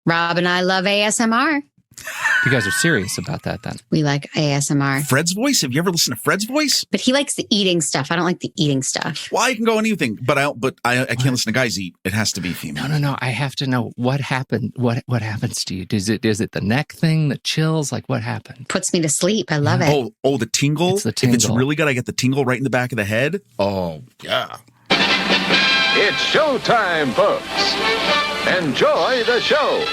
Rob and I love ASMR. You guys are serious about that then? We like ASMR. Fred's voice? Have you ever listened to Fred's voice? But he likes the eating stuff. I don't like the eating stuff. Well, I can go anything, but I can't listen to guys eat. It has to be female. No. I have to know what happened. What happens to you? Is it the neck thing, the chills? Like what happened? Puts me to sleep. I love it. Oh, the tingle? It's the tingle. If it's really good, I get the tingle right in the back of the head. Oh, yeah. It's showtime, folks. Enjoy the show.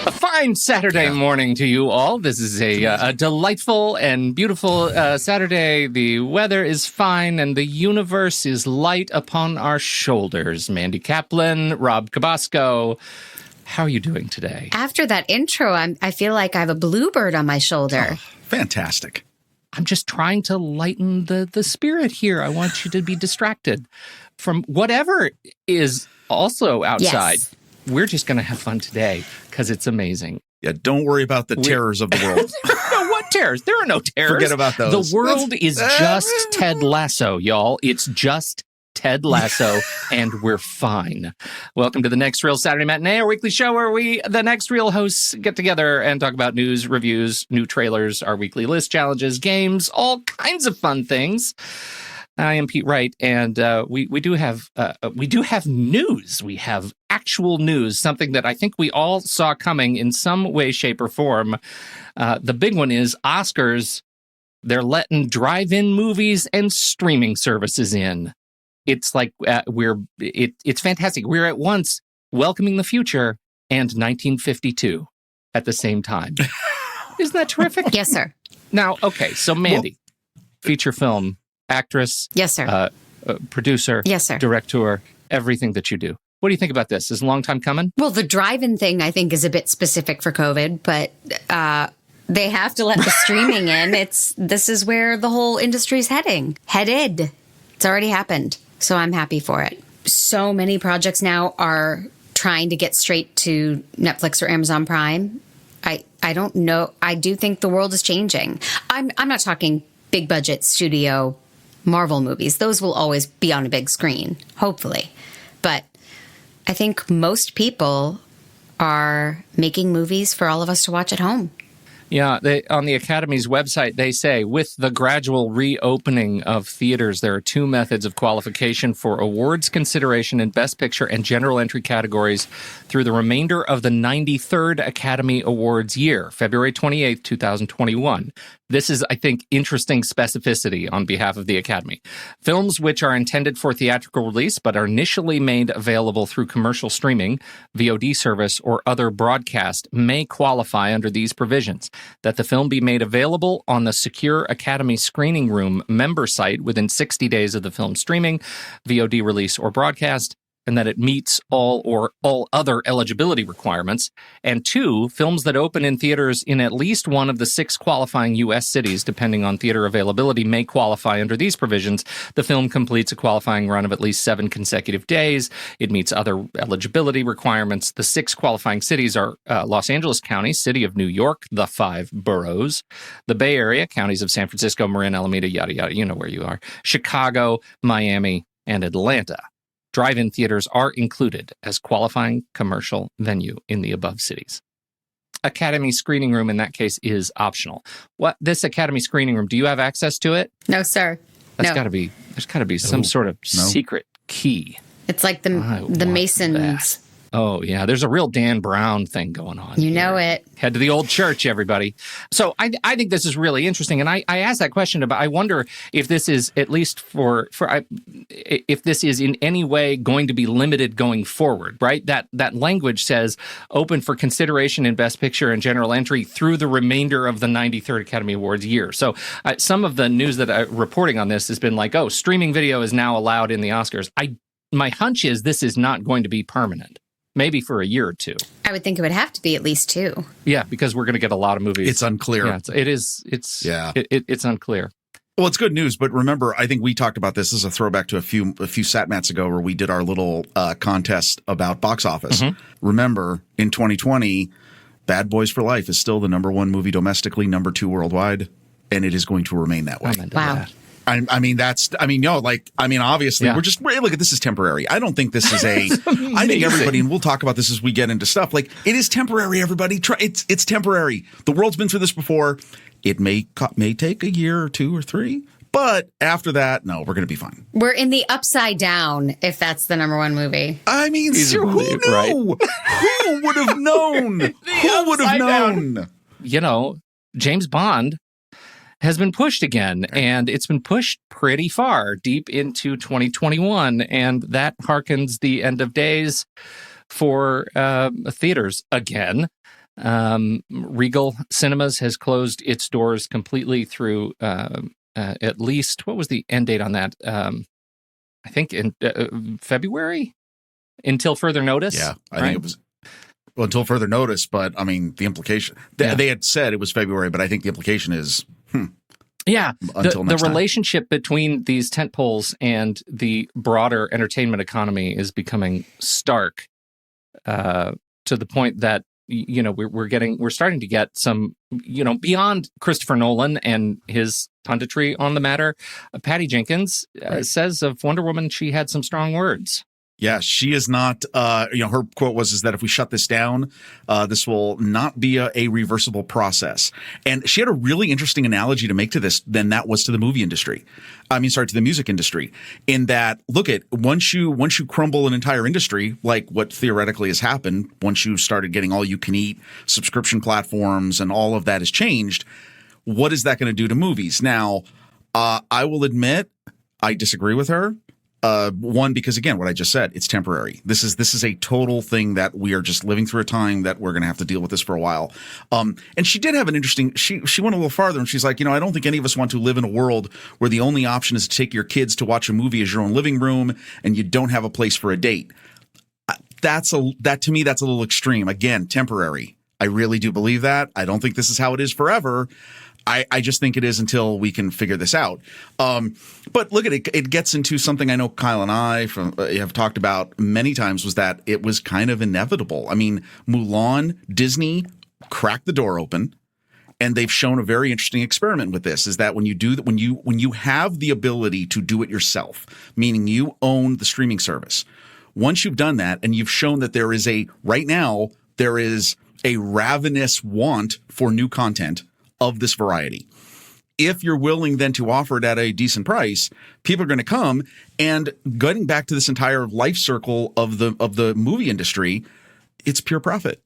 A fine Saturday morning to you all. This is a delightful and beautiful Saturday. The weather is fine and the universe is light upon our shoulders. Mandy Kaplan, Rob Cabasco. How are you doing today? After that intro, I feel like I have a bluebird on my shoulder. Oh, fantastic. I'm just trying to lighten the spirit here. I want you to be distracted from whatever is also outside. Yes. We're just going to have fun today because it's amazing. Yeah, don't worry about the terrors of the world. No, what terrors? There are no terrors. Forget about those. The world is just Ted Lasso, y'all. It's just Ted Lasso, and we're fine. Welcome to the Next Reel Saturday Matinee, our weekly show where we, the Next Reel hosts, get together and talk about news, reviews, new trailers, our weekly list challenges, games, all kinds of fun things. I am Pete Wright, and we do have news. We have actual news, something that I think we all saw coming in some way, shape, or form. The big one is Oscars. They're letting drive-in movies and streaming services in. It's like it's fantastic. We're at once welcoming the future and 1952 at the same time. Isn't that terrific? Yes, sir. Now, okay, so Mandy, feature film. Actress, yes, sir. Producer, yes, sir. Director, everything that you do. What do you think about this? Is it a long time coming? Well, the drive-in thing, I think, is a bit specific for COVID, but they have to let the streaming in. This is where the whole industry's headed. It's already happened, so I'm happy for it. So many projects now are trying to get straight to Netflix or Amazon Prime. I don't know. I do think the world is changing. I'm not talking big budget studio Marvel movies. Those will always be on a big screen, hopefully. But I think most people are making movies for all of us to watch at home. Yeah, on the Academy's website, they say, with the gradual reopening of theaters, there are two methods of qualification for awards consideration in Best Picture and General Entry categories through the remainder of the 93rd Academy Awards year, February 28th, 2021. This is, I think, interesting specificity on behalf of the Academy. Films which are intended for theatrical release but are initially made available through commercial streaming, VOD service, or other broadcast may qualify under these provisions. That the film be made available on the Secure Academy Screening Room member site within 60 days of the film streaming, VOD release, or broadcast, and that it meets all other eligibility requirements. And two, films that open in theaters in at least one of the 6 qualifying U.S. cities, depending on theater availability, may qualify under these provisions. The film completes a qualifying run of at least 7 consecutive days. It meets other eligibility requirements. The 6 qualifying cities are Los Angeles County, City of New York, the 5 boroughs, the Bay Area, counties of San Francisco, Marin, Alameda, yada, yada, you know where you are, Chicago, Miami, and Atlanta. Drive-in theaters are included as qualifying commercial venue in the above cities. Academy Screening Room, in that case, is optional. This Academy Screening Room, do you have access to it? No, sir. There's got to be some sort of secret key. It's like the Masons. That. Oh, yeah. There's a real Dan Brown thing going on. You know it. Head to the old church, everybody. So I think this is really interesting. And I asked that question about, I wonder if this is at least if this is in any way going to be limited going forward, right? That language says open for consideration in Best Picture and General Entry through the remainder of the 93rd Academy Awards year. So some of the news that I'm reporting on this has been like, oh, streaming video is now allowed in the Oscars. My hunch is this is not going to be permanent. Maybe for a year or two. I would think it would have to be at least 2. Yeah, because we're going to get a lot of movies. It's unclear. Yeah, it's unclear. Well, it's good news, but remember, I think we talked about this. This is a throwback to a few Satmats ago where we did our little contest about box office. Mm-hmm. Remember, in 2020, Bad Boys for Life is still the #1 movie domestically, #2 worldwide, and it is going to remain that way. Wow. Obviously, look at this is temporary. I don't think this is I think everybody, and we'll talk about this as we get into stuff. Like, it is temporary, everybody. It's temporary. The world's been through this before. It may take a year or 2 or 3. But after that, no, we're going to be fine. We're in the Upside Down, if that's the #1 movie. I mean, who knew? Right? Who would have known? Who would have known? You know, James Bond has been pushed again, and it's been pushed pretty far, deep into 2021, and that harkens the end of days for theaters again. Regal Cinemas has closed its doors completely through at least, what was the end date on that? I think in February, until further notice. Yeah, I think it was until further notice. But I mean, the implication they had said it was February, but I think the implication is yeah. Until the relationship between these tentpoles and the broader entertainment economy is becoming stark to the point that, you know, we're starting to get some, you know, beyond Christopher Nolan and his punditry on the matter. Patty Jenkins says of Wonder Woman she had some strong words. Yeah, she is not, her quote was that if we shut this down, this will not be a reversible process. And she had a really interesting analogy to make to this than that was to the movie industry. To the music industry, in that, look at, once you crumble an entire industry, like what theoretically has happened, once you started getting all you can eat subscription platforms and all of that has changed, what is that going to do to movies? Now, I will admit, I disagree with her. One, because again, what I just said, it's temporary. This is a total thing that we are just living through a time that we're going to have to deal with this for a while. And she did have an interesting, she went a little farther and she's like, I don't think any of us want to live in a world where the only option is to take your kids to watch a movie as your own living room and you don't have a place for a date. That to me, that's a little extreme. Again, temporary. I really do believe that. I don't think this is how it is forever. I just think it is until we can figure this out. But look at it. It gets into something I know Kyle and I have talked about many times, was that it was kind of inevitable. I mean, Mulan, Disney cracked the door open, and they've shown a very interesting experiment with this, is that when you have the ability to do it yourself, meaning you own the streaming service, once you've done that and you've shown that there is a ravenous want for new content of this variety. If you're willing then to offer it at a decent price, people are going to come. And getting back to this entire life circle of the movie industry, it's pure profit.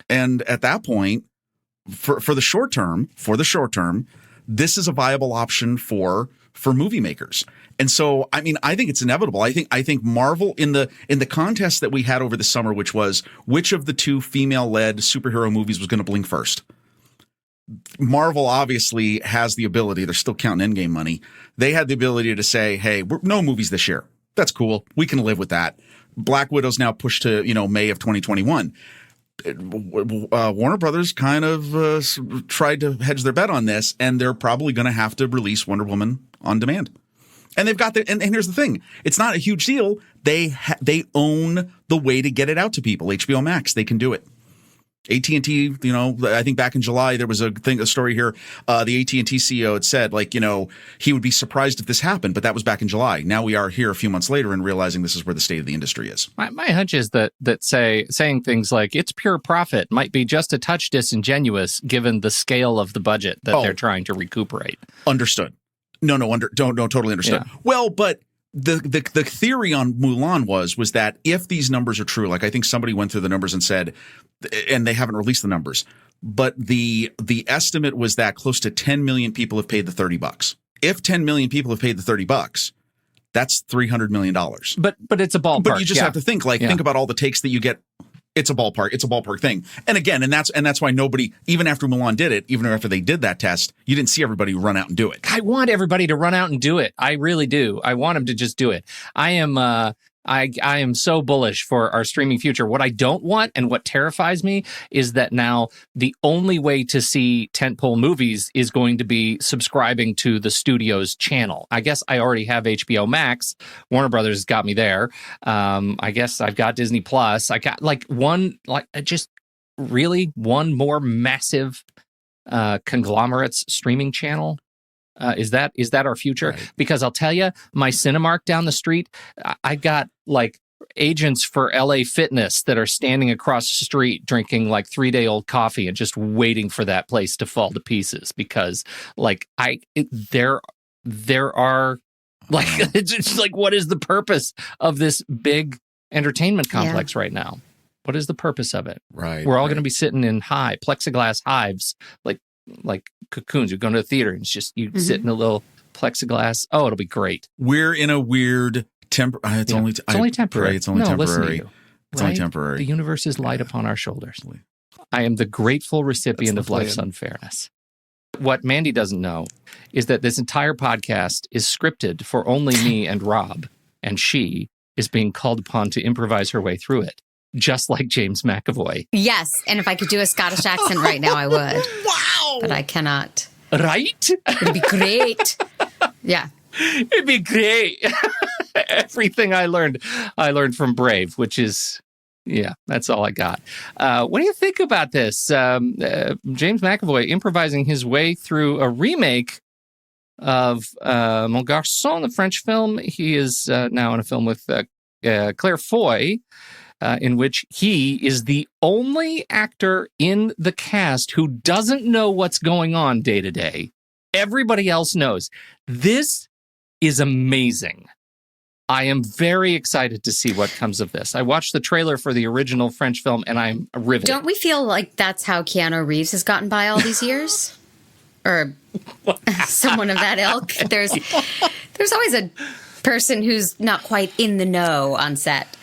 And at that point, for the short term, this is a viable option for movie makers. And so, I mean, I think it's inevitable. I think Marvel, in the contest that we had over the summer, which was which of the 2 female-led superhero movies was going to blink first. Marvel obviously has the ability, they're still counting Endgame money. They had the ability to say, hey, no movies this year. That's cool. We can live with that. Black Widow's now pushed to, May of 2021. Warner Brothers kind of tried to hedge their bet on this, and they're probably going to have to release Wonder Woman on demand. And they've got and here's the thing. It's not a huge deal. They own the way to get it out to people. HBO Max, they can do it. AT&T, I think back in July, there was a story here. The AT&T CEO had said, he would be surprised if this happened, but that was back in July. Now we are here a few months later and realizing this is where the state of the industry is. My hunch is that saying things like it's pure profit might be just a touch disingenuous given the scale of the budget that they're trying to recuperate. Understood. No, totally understood. Yeah. Well, but the theory on Mulan was that if these numbers are true, like I think somebody went through the numbers and said, and they haven't released the numbers, but the estimate was that close to 10 million people have paid the $30. If 10 million people have paid the $30, that's $300 million. But it's a ballpark. But you just have to think about all the takes that you get. It's a ballpark thing. And again, and that's why nobody, even after Mulan did it, even after they did that test, you didn't see everybody run out and do it. I want everybody to run out and do it. I really do. I want them to just do it. I am so bullish for our streaming future. What I don't want and what terrifies me is that now the only way to see tentpole movies is going to be subscribing to the studio's channel. I guess I already have HBO Max. Warner Brothers got me there. I guess I've got Disney Plus. I got one more massive conglomerate's streaming channel. Is that our future? Right. Because I'll tell you, my Cinemark down the street, I got like agents for LA Fitness that are standing across the street drinking like 3-day-old coffee and just waiting for that place to fall to pieces because like there are like it's just like, what is the purpose of this big entertainment complex right now? What is the purpose of it? Right. We're all going to be sitting in plexiglass hives, like cocoons. You go to the theater and it's just you sit in a little plexiglass. Oh, it'll be great. We're in a weird it's only temporary. It's only temporary. Listen to you, it's right? only temporary. The universe is light upon our shoulders. I am the grateful recipient of life's unfairness. What Mandy doesn't know is that this entire podcast is scripted for only me and Rob, and she is being called upon to improvise her way through it, just like James McAvoy. Yes, and if I could do a Scottish accent right now, I would. Wow! But I cannot. Right? It'd be great. Yeah. It'd be great. Everything I learned from Brave, which is, yeah, that's all I got. What do you think about this? James McAvoy improvising his way through a remake of Mon Garçon, the French film. He is now in a film with Claire Foy, in which he is the only actor in the cast who doesn't know what's going on day to day. Everybody else knows. This is amazing. I am very excited to see what comes of this. I watched the trailer for the original French film, and I'm riveted. Don't we feel like that's how Keanu Reeves has gotten by all these years? Or someone of that ilk? There's always a person who's not quite in the know on set.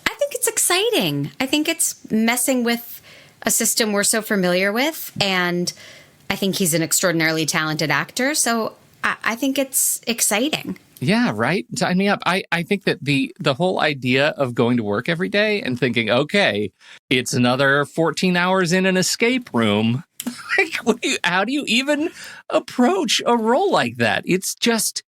I think it's exciting. I think it's messing with a system we're so familiar with, and I think he's an extraordinarily talented actor, so I think it's exciting. Yeah, right? Sign me up. I think that the whole idea of going to work every day and thinking, okay, it's another 14 hours in an escape room. How do you even approach a role like that? It's just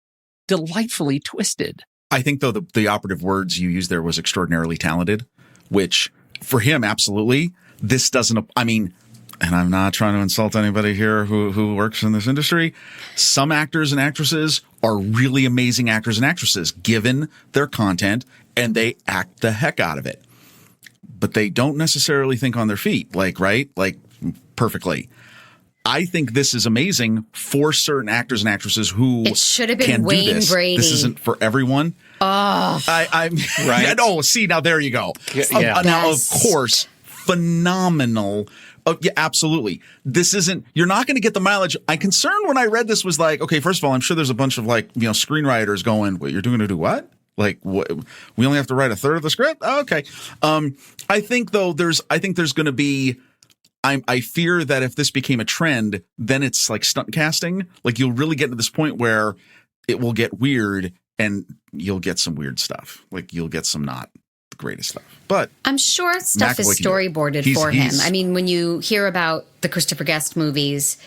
delightfully twisted. I think, though, the operative words you used there was extraordinarily talented, which for him, absolutely. This doesn't, I mean, and I'm not trying to insult anybody here who works in this industry. Some actors and actresses are really amazing actors and actresses, given their content, and they act the heck out of it. But they don't necessarily think on their feet, perfectly. I think this is amazing for certain actors and actresses who it should have been can Wayne do this. Brady. This isn't for everyone. Oh, I'm right. Oh, see, now there you go. Yeah. Now, of course, phenomenal. Oh, yeah, absolutely. This isn't, you're not going to get the mileage. I'm concerned when I read this was like, okay, first of all, I'm sure there's a bunch of screenwriters going, wait, you're going to do what? Like, what? We only have to write a third of the script? Oh, okay. I think though, there's going to be, I fear that if this became a trend, then it's like stunt casting. Like you'll really get to this point where it will get weird and you'll get some weird stuff. Like you'll get some not the greatest stuff. But I'm sure stuff is storyboarded for him. I mean, when you hear about the Christopher Guest movies,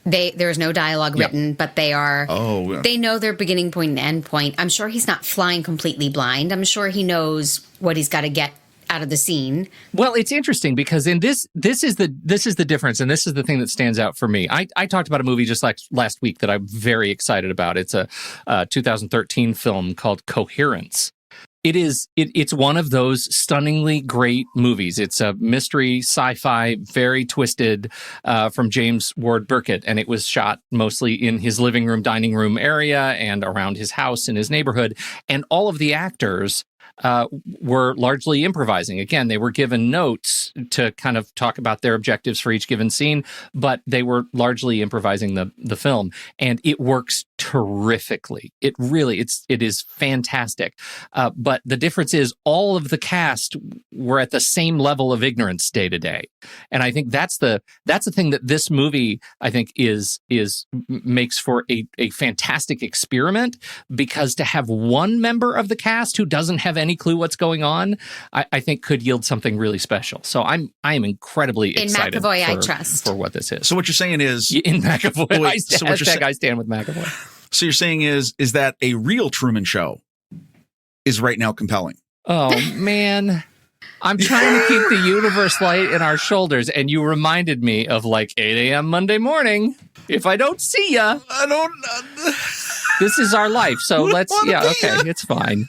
there's no dialogue written, but they are. Oh, yeah. They know their beginning point and end point. I'm sure he's not flying completely blind. I'm sure he knows what he's got to get out of the scene. Well, it's interesting because in this is the difference, and this is the thing that stands out for me. I talked about a movie just like last week that I'm very excited about. It's a 2013 film called Coherence. It's one of those stunningly great movies. It's a mystery, sci-fi, very twisted, from James Ward Burkett, and it was shot mostly in his living room, dining room area and around his house in his neighborhood. And all of the actors were largely improvising. Again, they were given notes to kind of talk about their objectives for each given scene, but they were largely improvising the film, and it works terrifically. It is fantastic. But the difference is all of the cast were at the same level of ignorance day to day, and I think that's the thing that this movie I think makes for a fantastic experiment, because to have one member of the cast who doesn't have any clue what's going on, I think could yield something really special. So I am incredibly excited in McAvoy, I trust for what this is. So what you're saying is in McAvoy, I stand with McAvoy. So you're saying is that a real Truman Show is right now compelling? Oh man. I'm trying to keep the universe light in our shoulders, and you reminded me of like 8 a.m. Monday morning. If I don't see ya, I don't. this is our life. So let's, it's fine.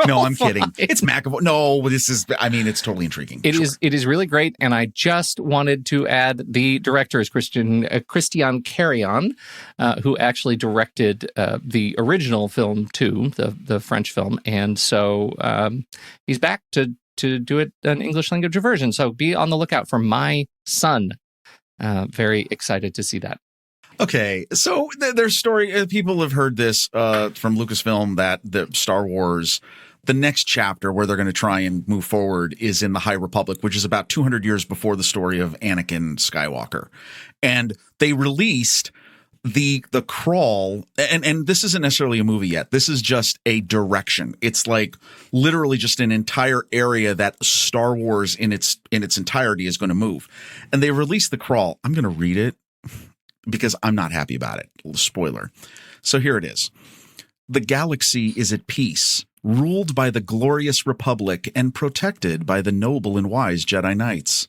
No, I'm kidding. It's McAvoy. No, this is, it's totally intriguing. It is really great. And I just wanted to add the director is Christian Carillon, who actually directed the original film too, the French film. And so he's back to do it an English language version. So be on the lookout for My Son. Very excited to see that. Okay, so there's story. People have heard this from Lucasfilm that the Star Wars, the next chapter where they're going to try and move forward is in the High Republic, which is about 200 years before the story of Anakin Skywalker. And they released the crawl, and this isn't necessarily a movie yet. This is just a direction. It's like literally just an entire area that Star Wars in its entirety is going to move. And they released the crawl. I'm going to read it because I'm not happy about it. Spoiler. So here it is. The galaxy is at peace, ruled by the glorious Republic and protected by the noble and wise Jedi Knights.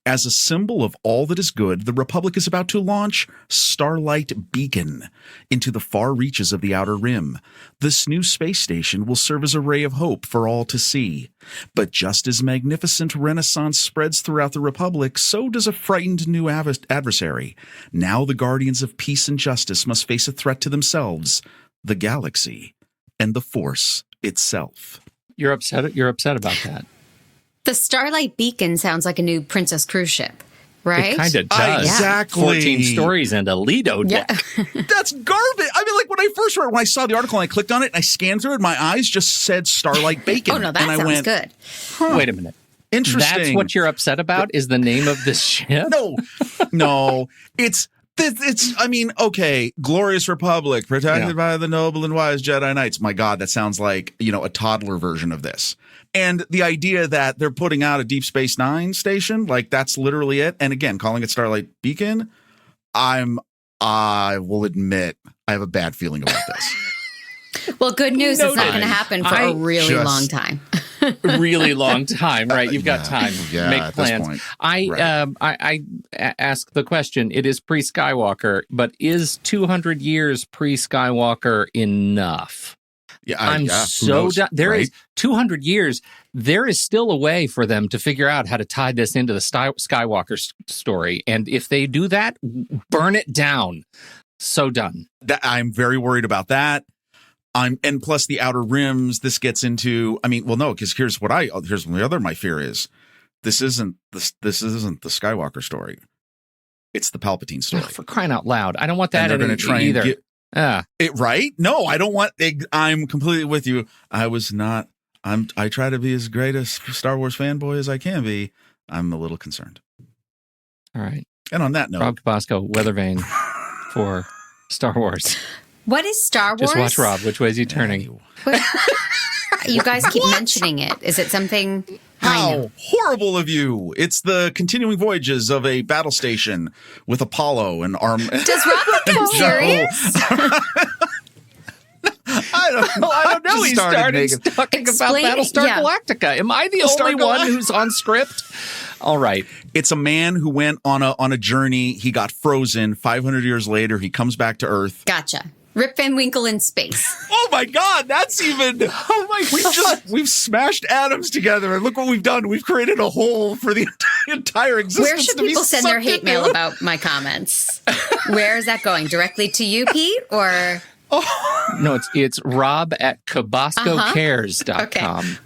As a symbol of all that is good, the Republic is about to launch Starlight Beacon into the far reaches of the Outer Rim. This new space station will serve as a ray of hope for all to see. But just as magnificent renaissance spreads throughout the Republic, so does a frightened new adversary. Now the guardians of peace and justice must face a threat to themselves, the galaxy, and the Force itself. You're upset about that. The Starlight Beacon sounds like a new Princess cruise ship, right? It kind of does. Exactly. 14 stories and a Lido deck. Yeah. That's garbage. When I saw the article and I clicked on it and I scanned through it, my eyes just said Starlight Bacon. Oh, no, that sounds good. Wait a minute. Interesting. That's what you're upset about is the name of this ship? No. It's okay, Glorious Republic, protected by the noble and wise Jedi Knights. My God, that sounds like, a toddler version of this. And the idea that they're putting out a Deep Space Nine station, like that's literally it. And again, calling it Starlight Beacon, I will admit, I have a bad feeling about this. Well, good news. It's not going to happen for a really long time. Really long time, right? You've got time. Yeah, make at plans. This point. I ask the question. It is pre-Skywalker, but is 200 years pre-Skywalker enough? Yeah, I'm so done. There is 200 years. There is still a way for them to figure out how to tie this into the Skywalker story, and if they do that, burn it down. So done. I'm very worried about that. And plus the Outer Rims, this gets into, because here's the other my fear is. This isn't the Skywalker story. It's the Palpatine story. Oh, for crying out loud. I don't want that and they're in going to try either. And get it right. No, I don't want, I'm completely with you. I try to be as great a Star Wars fanboy as I can be. I'm a little concerned. All right. And on that note, Rob Tabasco, weather vane for Star Wars. What is Star Wars? Just watch Rob. Which way is he turning? You guys keep mentioning it. Is it something? How horrible of you! It's the continuing voyages of a battle station with Apollo and Arm. Does Rob become serious? I don't know. He started talking about Battlestar Galactica. Am I the only one who's on script? All right. It's a man who went on a journey. He got frozen. 500 years later, he comes back to Earth. Gotcha. Rip Van Winkle in space. Oh my God, that's even. Oh my God, we've smashed atoms together, and look what we've done. We've created a hole for the entire existence. Where should people send their hate mail about my comments? Where is that going? Directly to you, Pete, or? No, it's Rob at CabascoCares.com.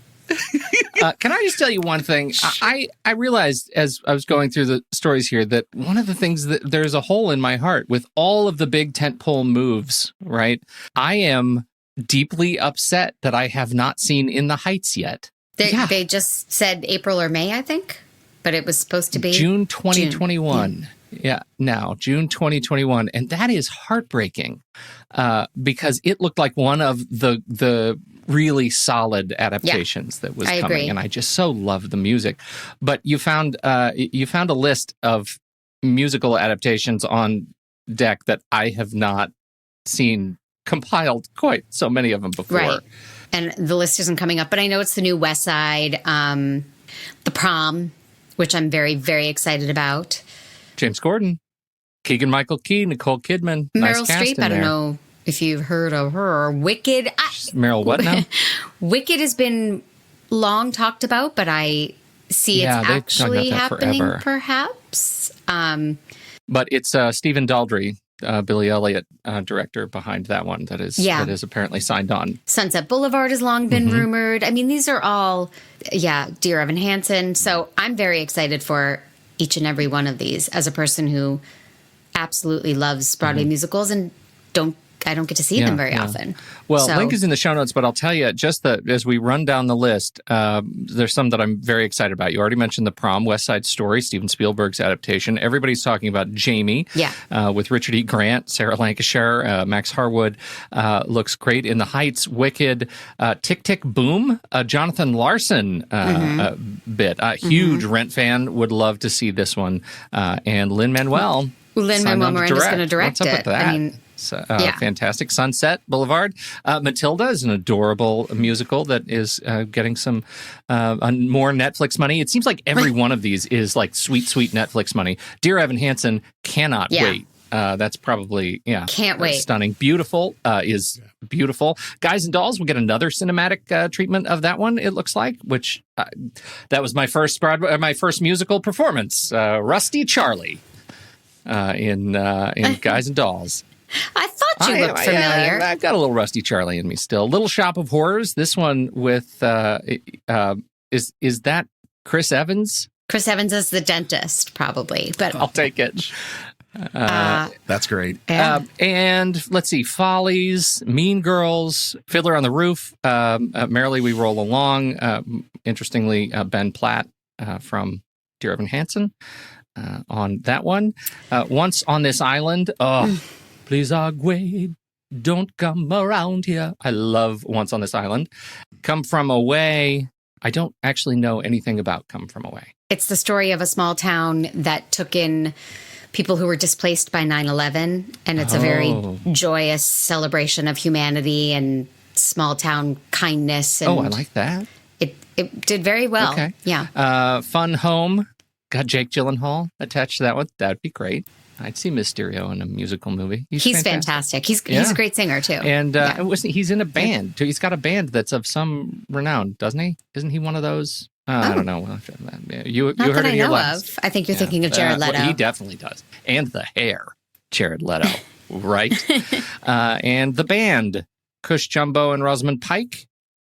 Can I just tell you one thing? I realized as I was going through the stories here that one of the things that there's a hole in my heart with all of the big tentpole moves, right? I am deeply upset that I have not seen In the Heights yet. They just said April or May, I think, but it was supposed to be June 2021. June 2021. And that is heartbreaking because it looked like one of the really solid adaptations that was coming. Agree. And I just so loved the music. But you found a list of musical adaptations on deck that I have not seen compiled quite so many of them before. Right. And the list isn't coming up, but I know it's the new West Side, The Prom, which I'm very, very excited about. James Corden, Keegan-Michael Key, Nicole Kidman. Meryl Nice cast Streep, in I don't there. know if you've heard of her. Wicked. Meryl what now? Wicked has been long talked about, but I see Yeah, it's they've actually talked about that happening, forever. perhaps. But it's Stephen Daldry, Billy Elliot director behind that one that is apparently signed on. Sunset Boulevard has long been rumored. I mean, these are all, Dear Evan Hansen. So I'm very excited for each and every one of these as a person who absolutely loves Broadway musicals and I don't get to see them very often. Well, link is in the show notes, but I'll tell you, as we run down the list, there's some that I'm very excited about. You already mentioned The Prom, West Side Story, Steven Spielberg's adaptation. Everybody's talking about Jamie with Richard E. Grant, Sarah Lancashire, Max Harwood. Looks great in the Heights, Wicked, Tick, Tick, Boom, Jonathan Larson bit. Huge Rent fan, would love to see this one. And Lin-Manuel. Lin-Manuel Miranda's going to direct What's up it. with that? I mean, fantastic. Sunset Boulevard. Matilda is an adorable musical that is getting some more Netflix money. It seems like every one of these is like sweet, sweet Netflix money. Dear Evan Hansen, cannot wait. That's probably, can't wait. Stunning. Beautiful is beautiful. Guys and Dolls will get another cinematic treatment of that one, it looks like, which that was my first musical performance. Rusty Charlie in Guys and Dolls. I thought you looked familiar. I've got a little Rusty Charlie in me still. Little Shop of Horrors. This one with is that Chris Evans? Chris Evans is the dentist, probably, but I'll take it. That's great. And let's see, Follies, Mean Girls, Fiddler on the Roof, Merrily We Roll Along. Interestingly, Ben Platt from Dear Evan Hansen on that one. Once on This Island. Please, Agway, don't come around here. I love Once on This Island. Come From Away. I don't actually know anything about Come From Away. It's the story of a small town that took in people who were displaced by 9/11, and it's a very joyous celebration of humanity and small town kindness. And I like that. It did very well. Okay. Yeah. Fun Home. Got Jake Gyllenhaal attached to that one. That'd be great. I'd see Mysterio in a musical movie. He's fantastic. He's a great singer, too. And he's in a band, too. He's got a band that's of some renown, doesn't he? Isn't he one of those? I don't know. You Not heard that it I here know last. of. I think you're thinking of Jared Leto. Well, he definitely does. And the hair, Jared Leto, right? And the band, Cush Jumbo and Rosamund Pike,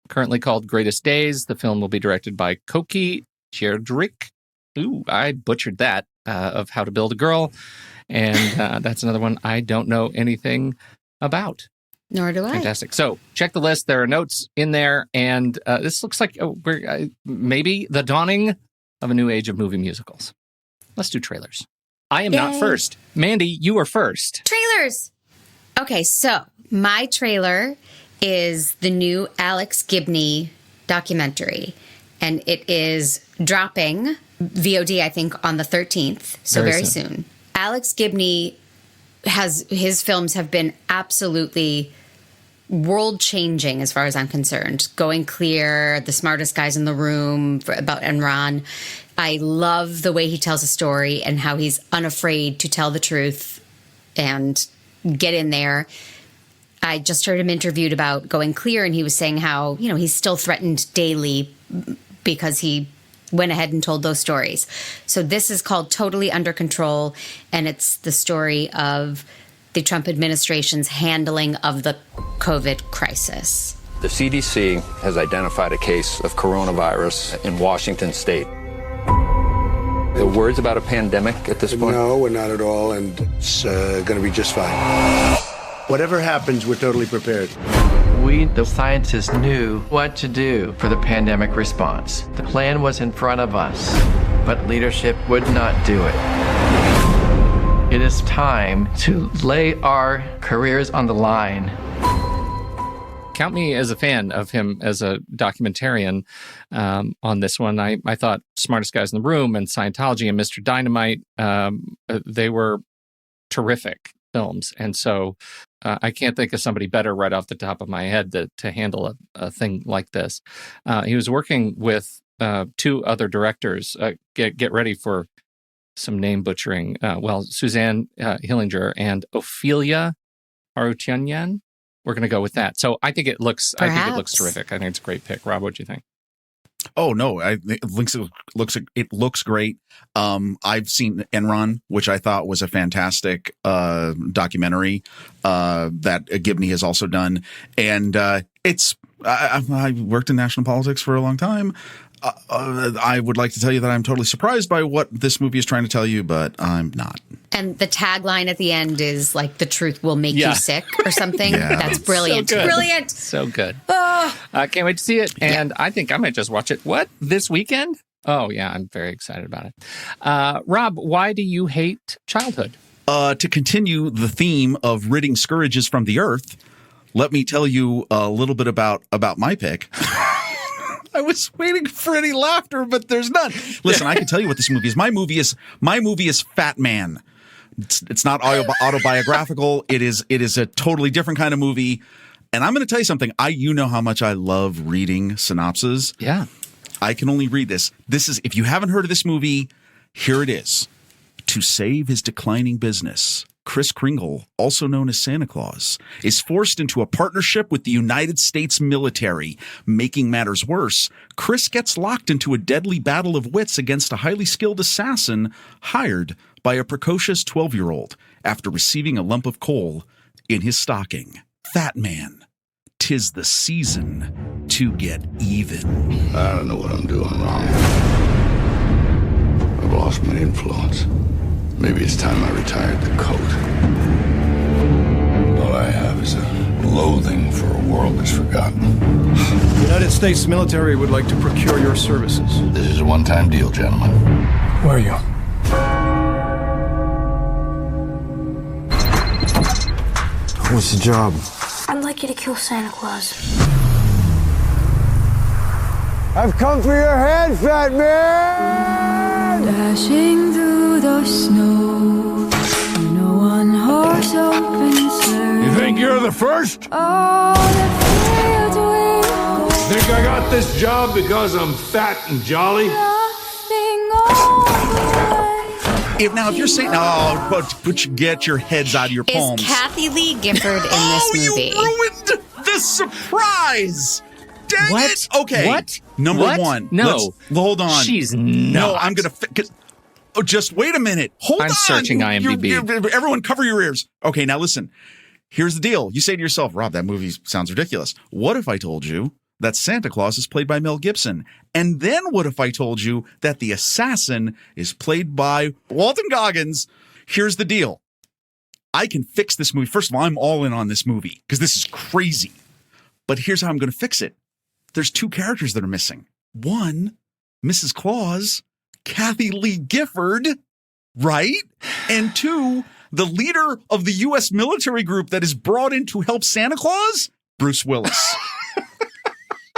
currently called Greatest Days. The film will be directed by Koki Jerdrick. Ooh, I butchered that, of How to Build a Girl. And that's another one I don't know anything about. Nor do I. Fantastic. So check the list. There are notes in there. And this looks like we're maybe the dawning of a new age of movie musicals. Let's do trailers. I am not first. Mandy, you are first. Trailers. Okay, so my trailer is the new Alex Gibney documentary. And it is dropping VOD, I think, on the 13th. So very soon. Alex Gibney his films have been absolutely world-changing as far as I'm concerned. Going Clear, The Smartest Guys in the Room, about Enron. I love the way he tells a story and how he's unafraid to tell the truth and get in there. I just heard him interviewed about Going Clear, and he was saying how, he's still threatened daily because he went ahead and told those stories. So this is called Totally Under Control, and it's the story of the Trump administration's handling of the COVID crisis. The CDC has identified a case of coronavirus in Washington state. The words about a pandemic at this point? No, we're not at all, and it's going to be just fine. Whatever happens, we're totally prepared. We, the scientists, knew what to do for the pandemic response. The plan was in front of us, but leadership would not do it. It is time to lay our careers on the line. Count me as a fan of him as a documentarian on this one. I thought Smartest Guys in the Room and Scientology and Mr. Dynamite, they were terrific. films. And so I can't think of somebody better right off the top of my head to handle a thing like this. He was working with two other directors. Get ready for some name butchering. Suzanne Hillinger and Ophelia Harutyunyan. We're going to go with that. So I think it looks terrific. I think it's a great pick. Rob, what do you think? Oh no, it looks great. I've seen Enron, which I thought was a fantastic documentary that Gibney has also done, and I worked in national politics for a long time. I would like to tell you that I'm totally surprised by what this movie is trying to tell you, but I'm not. And the tagline at the end is like, the truth will make you sick or something. Yeah. That's brilliant. So Brilliant. So good. I can't wait to see it. And I think I might just watch it. What? This weekend? Oh, yeah. I'm very excited about it. Rob, why do you hate childhood? To continue the theme of ridding scourges from the earth, let me tell you a little bit about my pick. I was waiting for any laughter, but there's none. Listen, I can tell you what this movie is. My movie is Fat Man. It's not autobiographical. It is a totally different kind of movie. And I'm going to tell you something. You know how much I love reading synopses. Yeah. I can only read this. This is, if you haven't heard of this movie, here it is. To save his declining business, Kris Kringle, also known as Santa Claus, is forced into a partnership with the United States military. Making matters worse, Kris gets locked into a deadly battle of wits against a highly skilled assassin hired by a precocious 12-year-old after receiving a lump of coal in his stocking. Fat Man, 'tis the season to get even. I don't know what I'm doing wrong. I've lost my influence. Maybe it's time I retired the coat. All I have is a loathing for a world that's forgotten. The United States military would like to procure your services. This is a one-time deal, gentlemen. Where are you? What's the job? I'd like you to kill Santa Claus. I've come for your head, fat man! Dashing through the snow, no one horse open sleigh. You think you're the first? All the fields will go. Think I got this job because I'm fat and jolly? Nothing all the way. If you're saying, get your heads out of your palms. Is Kathy Lee Gifford in this movie? You ruined the surprise! Dang What? it! Okay. What? Number What? one. No. Hold on. She's not. No, I'm going to... just wait a minute. Hold on. I'm searching IMDb. Everyone cover your ears. Okay, now listen. Here's the deal. You say to yourself, Rob, that movie sounds ridiculous. What if I told you that Santa Claus is played by Mel Gibson? And then what if I told you that the assassin is played by Walton Goggins? Here's the deal. I can fix this movie. First of all, I'm all in on this movie because this is crazy. But here's how I'm going to fix it. There's two characters that are missing. One, Mrs. Claus, Kathy Lee Gifford, right? And two, the leader of the U.S. military group that is brought in to help Santa Claus, Bruce Willis.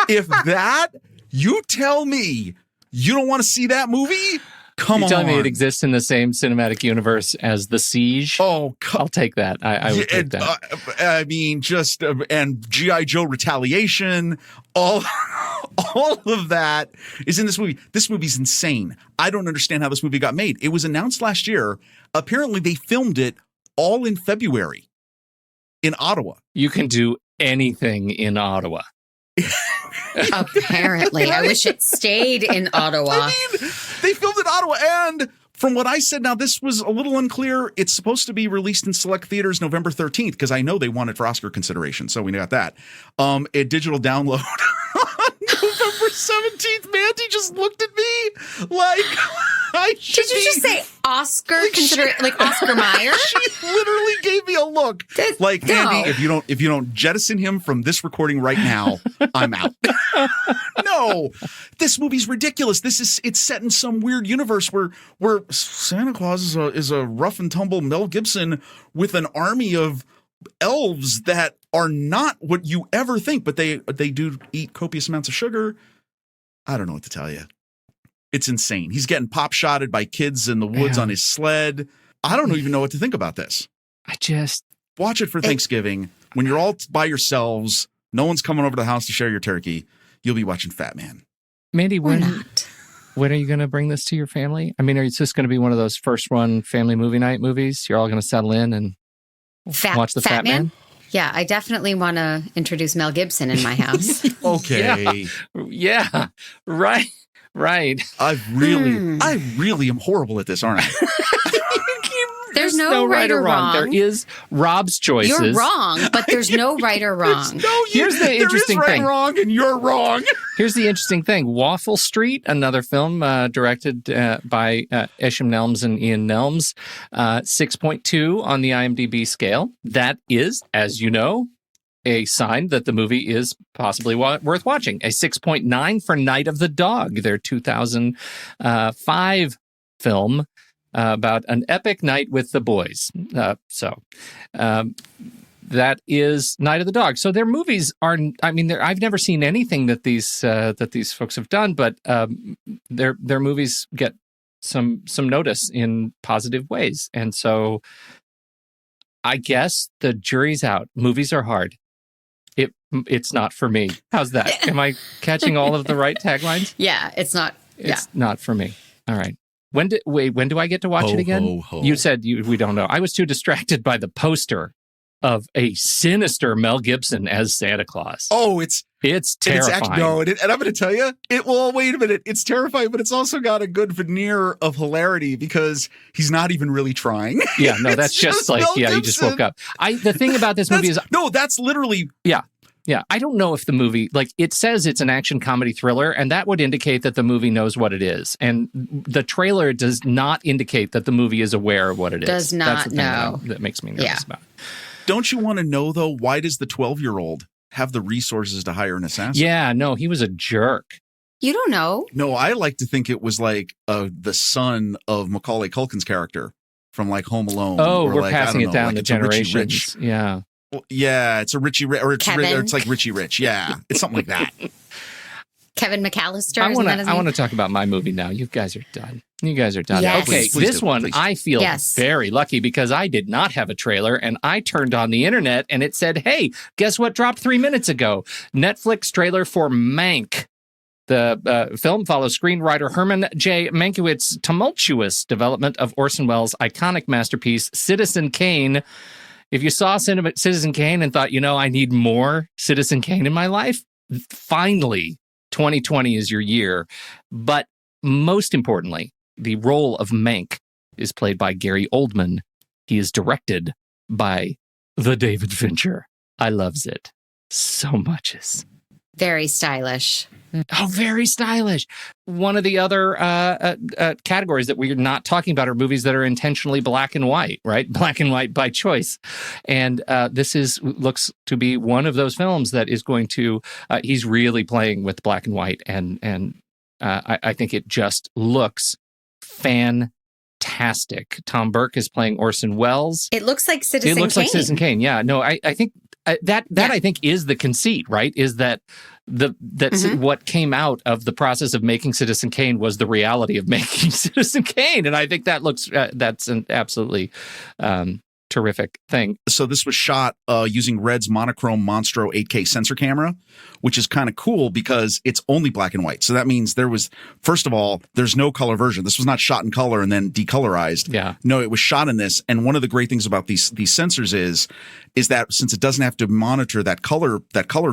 If you tell me you don't want to see that movie, come on. You're telling me it exists in the same cinematic universe as The Siege? Oh, I'll take that. I would take that. I mean, and G.I. Joe Retaliation, all of that is in this movie. This movie's insane. I don't understand how this movie got made. It was announced last year. Apparently, they filmed it all in February in Ottawa. You can do anything in Ottawa. Apparently. I wish it stayed in Ottawa. I mean, they filmed in Ottawa, and from what I said, now this was a little unclear. It's supposed to be released in select theaters November 13th, because I know they want it for Oscar consideration, so we got that. A digital download on November 17th. Mandy just looked at me like I should Did you just say Oscar like Oscar Mayer? She literally gave me a look. Like, no. Andy, if you don't jettison him from this recording right now, I'm out. No, this movie's ridiculous. It's set in some weird universe where Santa Claus is a rough and tumble Mel Gibson with an army of elves that are not what you ever think, but they do eat copious amounts of sugar. I don't know what to tell you. It's insane. He's getting pop-shotted by kids in the woods on his sled. I don't even know what to think about this. Watch it for Thanksgiving. When you're all by yourselves, no one's coming over to the house to share your turkey, you'll be watching Fat Man. Mandy, when are you going to bring this to your family? I mean, is this going to be one of those first run family movie night movies? You're all going to settle in and watch the Fat Man? Yeah, I definitely want to introduce Mel Gibson in my house. Okay. Yeah. Right. I really am horrible at this, aren't I? There's no right or wrong. There is Rob's choices. You're wrong, but there's no right or wrong. Here's the interesting there is right thing. Wrong, and you're wrong. Here's the interesting thing. Waffle Street, another film directed by Esham Nelms and Ian Nelms, 6.2 on the IMDb scale. That is, as you know, a sign that the movie is possibly worth watching. A 6.9 for Night of the Dog, their 2005 film about an epic night with the boys. That is Night of the Dog. So their movies are, I mean, I've never seen anything that these folks have done, but their movies get some notice in positive ways. And so I guess the jury's out. Movies are hard. It's not for me. How's that? Am I catching all of the right taglines? Yeah, it's not. It's not for me. All right. When do I get to watch it again? You said we don't know. I was too distracted by the poster of a sinister Mel Gibson as Santa Claus. Oh, it's terrifying. And I'm going to tell you, wait a minute. It's terrifying, but it's also got a good veneer of hilarity because he's not even really trying. Yeah, no, that's just like, he just woke up. The thing about this movie is... No, that's literally... Yeah, I don't know if the movie, like, it says it's an action comedy thriller, and that would indicate that the movie knows what it is. And the trailer does not indicate that the movie is aware of what it is. Does not That's the know. thing that makes me nervous about it. Don't you want to know, though, why does the 12-year-old have the resources to hire an assassin? Yeah, no, he was a jerk. You don't know. No, I like to think it was like the son of Macaulay Culkin's character from like Home Alone. Oh, or we're like, passing it down like the generations. Yeah. Well, yeah, it's a Richie Rich, or it's like Richie Rich. Yeah, it's something like that. Kevin McAllister. I want to talk about my movie now. You guys are done. Yes. Okay, please this do, one, please. I feel very lucky because I did not have a trailer and I turned on the internet and it said, hey, guess what dropped 3 minutes ago? Netflix trailer for Mank. The film follows screenwriter Herman J. Mankiewicz's tumultuous development of Orson Welles' iconic masterpiece, Citizen Kane. If you saw Citizen Kane and thought, I need more Citizen Kane in my life, finally, 2020 is your year. But most importantly, the role of Mank is played by Gary Oldman. He is directed by the David Fincher. I loves it so much. Very stylish. Oh, very stylish. One of the other categories that we're not talking about are movies that are intentionally black and white, right? Black and white by choice. And this looks to be one of those films that is going to, he's really playing with black and white. And I think it just looks fantastic. Tom Burke is playing Orson Welles. It looks like Citizen Kane. It looks like Citizen Kane. Yeah, no, I think that I think is the conceit, right? Is that what came out of the process of making Citizen Kane was the reality of making Citizen Kane, and I think that looks that's an absolutely terrific thing. So this was shot using Red's monochrome Monstro 8K sensor camera, which is kind of cool because it's only black and white. So that means first of all, there's no color version. This was not shot in color and then decolorized. Yeah. No, it was shot in this. And one of the great things about these sensors is that since it doesn't have to monitor that color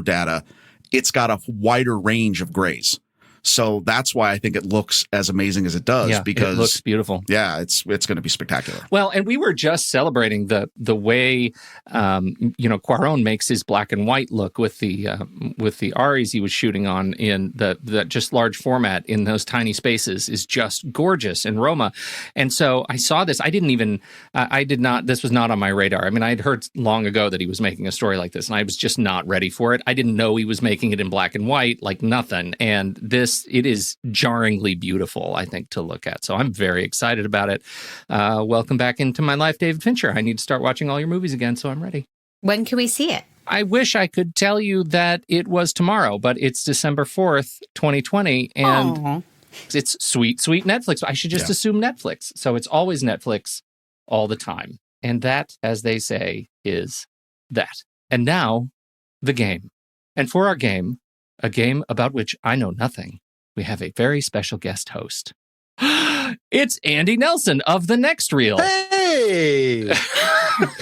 data, it's got a wider range of grays. So that's why I think it looks as amazing as it does, because it looks beautiful. Yeah, it's going to be spectacular. Well, and we were just celebrating the way Cuarón makes his black and white look with the Aries he was shooting on in the just large format in those tiny spaces is just gorgeous in Roma. And so I saw this. This was not on my radar. I mean, I had heard long ago that he was making a story like this, and I was just not ready for it. I didn't know he was making it in black and white, like nothing. And it is jarringly beautiful, I think, to look at. So I'm very excited about it. Welcome back into my life, David Fincher. I need to start watching all your movies again, so I'm ready. When can we see it? I wish I could tell you that it was tomorrow, but it's December 4th, 2020, and it's sweet, sweet Netflix. I should just assume Netflix. So it's always Netflix all the time. And that, as they say, is that. And now, the game. And for our game, a game about which I know nothing, we have a very special guest host. It's Andy Nelson of The Next Reel. Hey!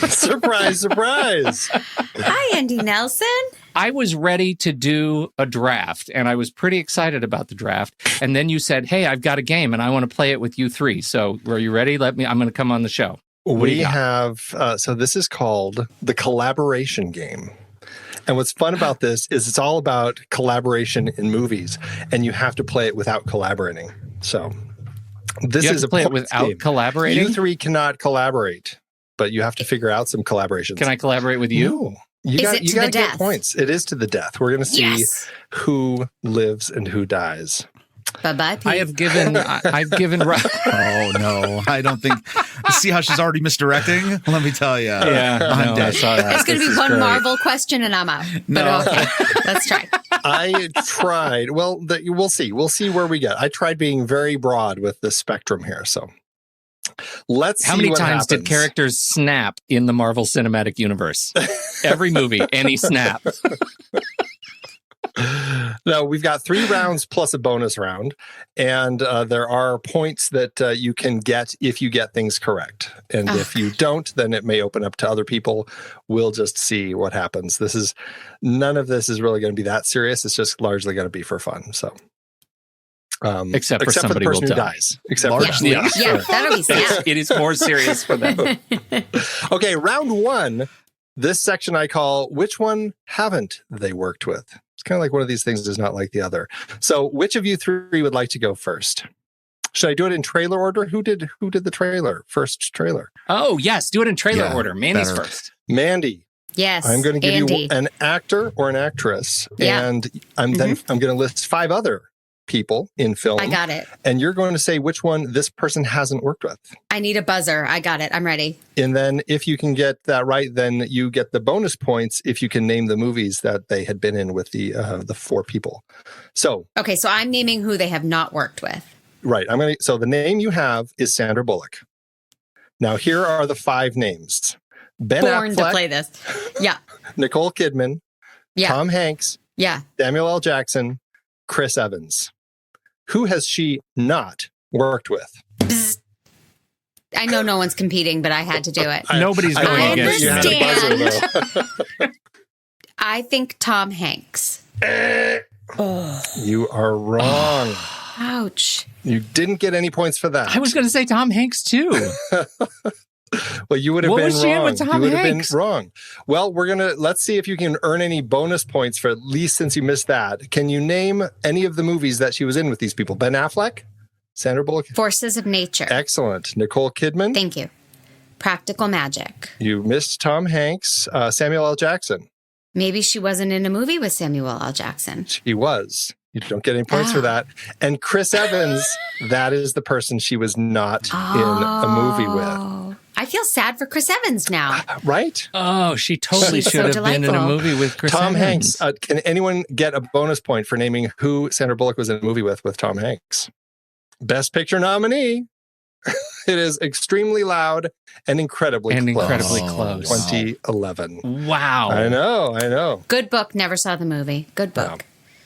Surprise, surprise. Hi, Andy Nelson. I was ready to do a draft, and I was pretty excited about the draft. And then you said, hey, I've got a game, and I want to play it with you three. So are you ready? I'm going to come on the show. We have, so this is called the collaboration game. And what's fun about this is it's all about collaboration in movies, and you have to play it without collaborating. So this is a play it without game. Collaborating? You three cannot collaborate, but you have to figure out some collaborations. Can I collaborate with you? No. You got to get points. It is to the death. We're going to see who lives and who dies. Bye-bye, Pete. I've given. Oh, no. I don't think. See how she's already misdirecting? Let me tell you. Yeah. I'm dead. I saw that. It's going to be one Marvel question and I'm out. But okay, let's try. I tried. Well, we'll see. We'll see where we get. I tried being very broad with the spectrum here. So let's see. How many what times happens. did characters snap in the Marvel Cinematic Universe? Every movie, any snap. No, we've got 3 rounds plus a bonus round, and there are points that you can get if you get things correct. And if you don't, then it may open up to other people. We'll just see what happens. None of this is really going to be that serious. It's just largely going to be for fun. So, except for somebody the person who who dies. Except Largely. Yeah, that'll be sad. It is more serious for them. Okay, round 1. This section I call, which one haven't they worked with? It's kind of like one of these things is not like the other. So which of you 3 would like to go first? Should I do it in trailer order? Who did the trailer? First trailer. Oh, yes. Do it in trailer order. Mandy's better. first. Mandy. Yes. I'm going to give Andy. you an actor or an actress. Yeah. And I'm going to list 5 other people in film. I got it. And you're going to say which one this person hasn't worked with. I need a buzzer. I got it. I'm ready. And then if you can get that right, then you get the bonus points if you can name the movies that they had been in with the 4 people. So Okay, so I'm naming who they have not worked with. right, so the name you have is Sandra Bullock. Now here are the 5 names: Ben Born Affleck, to play this. Yeah. Nicole Kidman, Yeah. Tom Hanks, Yeah. Samuel L. Jackson, Chris Evans. Who has she not worked with? Bzz. I know no one's competing, but I had to do it. Nobody's going I against you. understand. I think Tom Hanks. You are wrong. Ouch. You didn't get any points for that. I was going to say Tom Hanks, too. Well, you would have What been was she in wrong. with Tom You would have Hanks? been wrong. Well, let's see if you can earn any bonus points for at least since you missed that. Can you name any of the movies that she was in with these people? Ben Affleck? Sandra Bullock? Forces of Nature. Excellent. Nicole Kidman? Thank you. Practical Magic. You missed Tom Hanks. Samuel L. Jackson? Maybe she wasn't in a movie with Samuel L. Jackson. She was. You don't get any points for that. And Chris Evans, that is the person she was not in a movie with. I feel sad for Chris Evans now. Right? Oh, she totally She's should so have been in a delightful. movie with Chris Tom Evans. Hanks. Can anyone get a bonus point for naming who Sandra Bullock was in a movie with Tom Hanks? Best Picture nominee. It is Extremely Loud and Incredibly close. 2011. Wow. I know. Good book. Never saw the movie. Good book.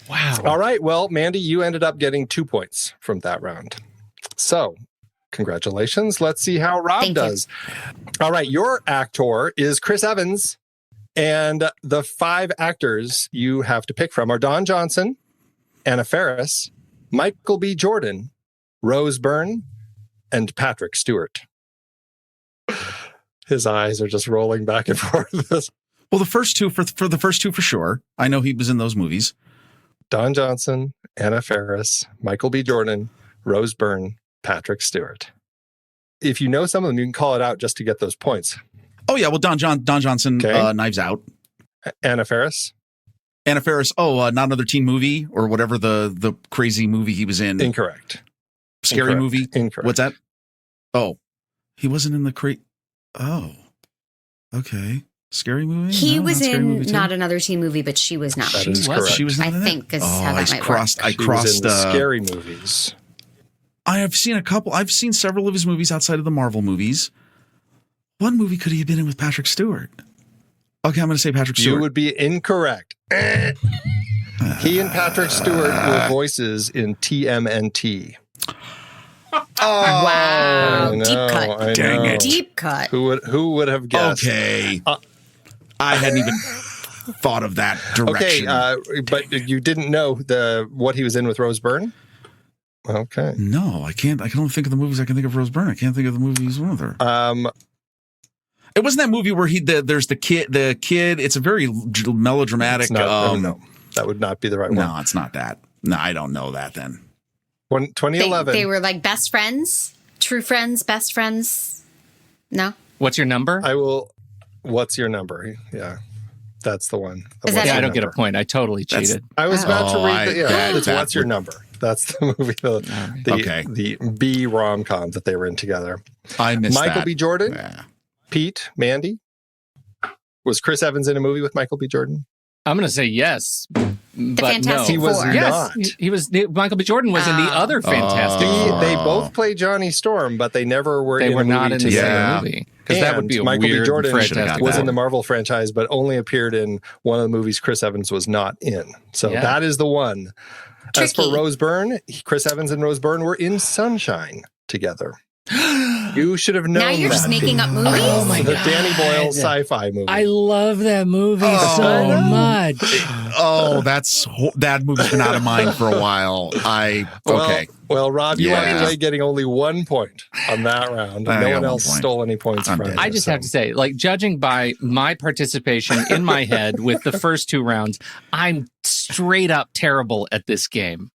Wow. All right. Well, Mandy, you ended up getting 2 points from that round. So, congratulations. Let's see how Rob Thank does. All right. Your actor is Chris Evans. And the 5 actors you have to pick from are Don Johnson, Anna Faris, Michael B. Jordan, Rose Byrne, and Patrick Stewart. His eyes are just rolling back and forth. Well, the first 2 for the first 2 for sure. I know he was in those movies. Don Johnson, Anna Faris, Michael B. Jordan, Rose Byrne, Patrick Stewart. If you know some of them, you can call it out just to get those points. Oh yeah, well Don Johnson, Okay. Knives Out. Anna Faris? Anna Faris. Not another teen movie or whatever the crazy movie he was in. Incorrect. Scary Incorrect. movie. Incorrect. What's that? Oh, he wasn't in the Oh, okay. Scary movie. He No, was not Scary in movie too? not another teen movie, but she was not. That is correct. She was. I not in think that? this is how that might crossed. work. I She was crossed. in the scary movies. I have seen a couple. I've seen several of his movies outside of the Marvel movies. What movie could he have been in with Patrick Stewart? Okay, I'm going to say Patrick Stewart. You would be incorrect. He and Patrick Stewart were voices in TMNT. Wow. I Deep know, cut. I Dang know. it. Deep cut. Who would have guessed? Okay. I hadn't even thought of that direction. Okay, but you didn't know what he was in with Rose Byrne? Okay. No, I can't. I can only think of the movies I can think of Rose Byrne. I can't think of the movie he's with her. It wasn't that movie where there's the kid. The kid. It's a very melodramatic. No, that would not be the right one. No, it's not that. No, I don't know that then. 2011. They were like best friends, true friends, best friends. No. What's your number? What's your number? Yeah, that's the one. Is that Yeah, I it? don't get a point. I totally cheated. I was about to read that what's your number? That's the movie, the B rom-com that they were in together. I missed Michael that. B. Jordan, Yeah. Pete, Mandy. Was Chris Evans in a movie with Michael B. Jordan? I'm going to say yes, but no. Fantastic He was Four. not. Yes, he was. Michael B. Jordan was in the other Fantastic Four. They both played Johnny Storm, but they never were. They in were a not movie in the together. same movie because that would be a Michael weird B. Jordan Fantastic was Four. in the Marvel franchise, but only appeared in one of the movies Chris Evans was not in. So that is the one. As for Rose Byrne, Chris Evans and Rose Byrne were in Sunshine together. You should have known. Now you're just making up movies? Oh my the God. Danny Boyle sci-fi movie. I love that movie so much. Oh, that movie's been out of mind for a while. Okay. Well, Rob, you Yeah. walked away getting only 1 point on that round. I No got one 1 else point. stole any points I'm from dead. you. I just have to say, like, judging by my participation in my head with the first 2 rounds, I'm straight up terrible at this game.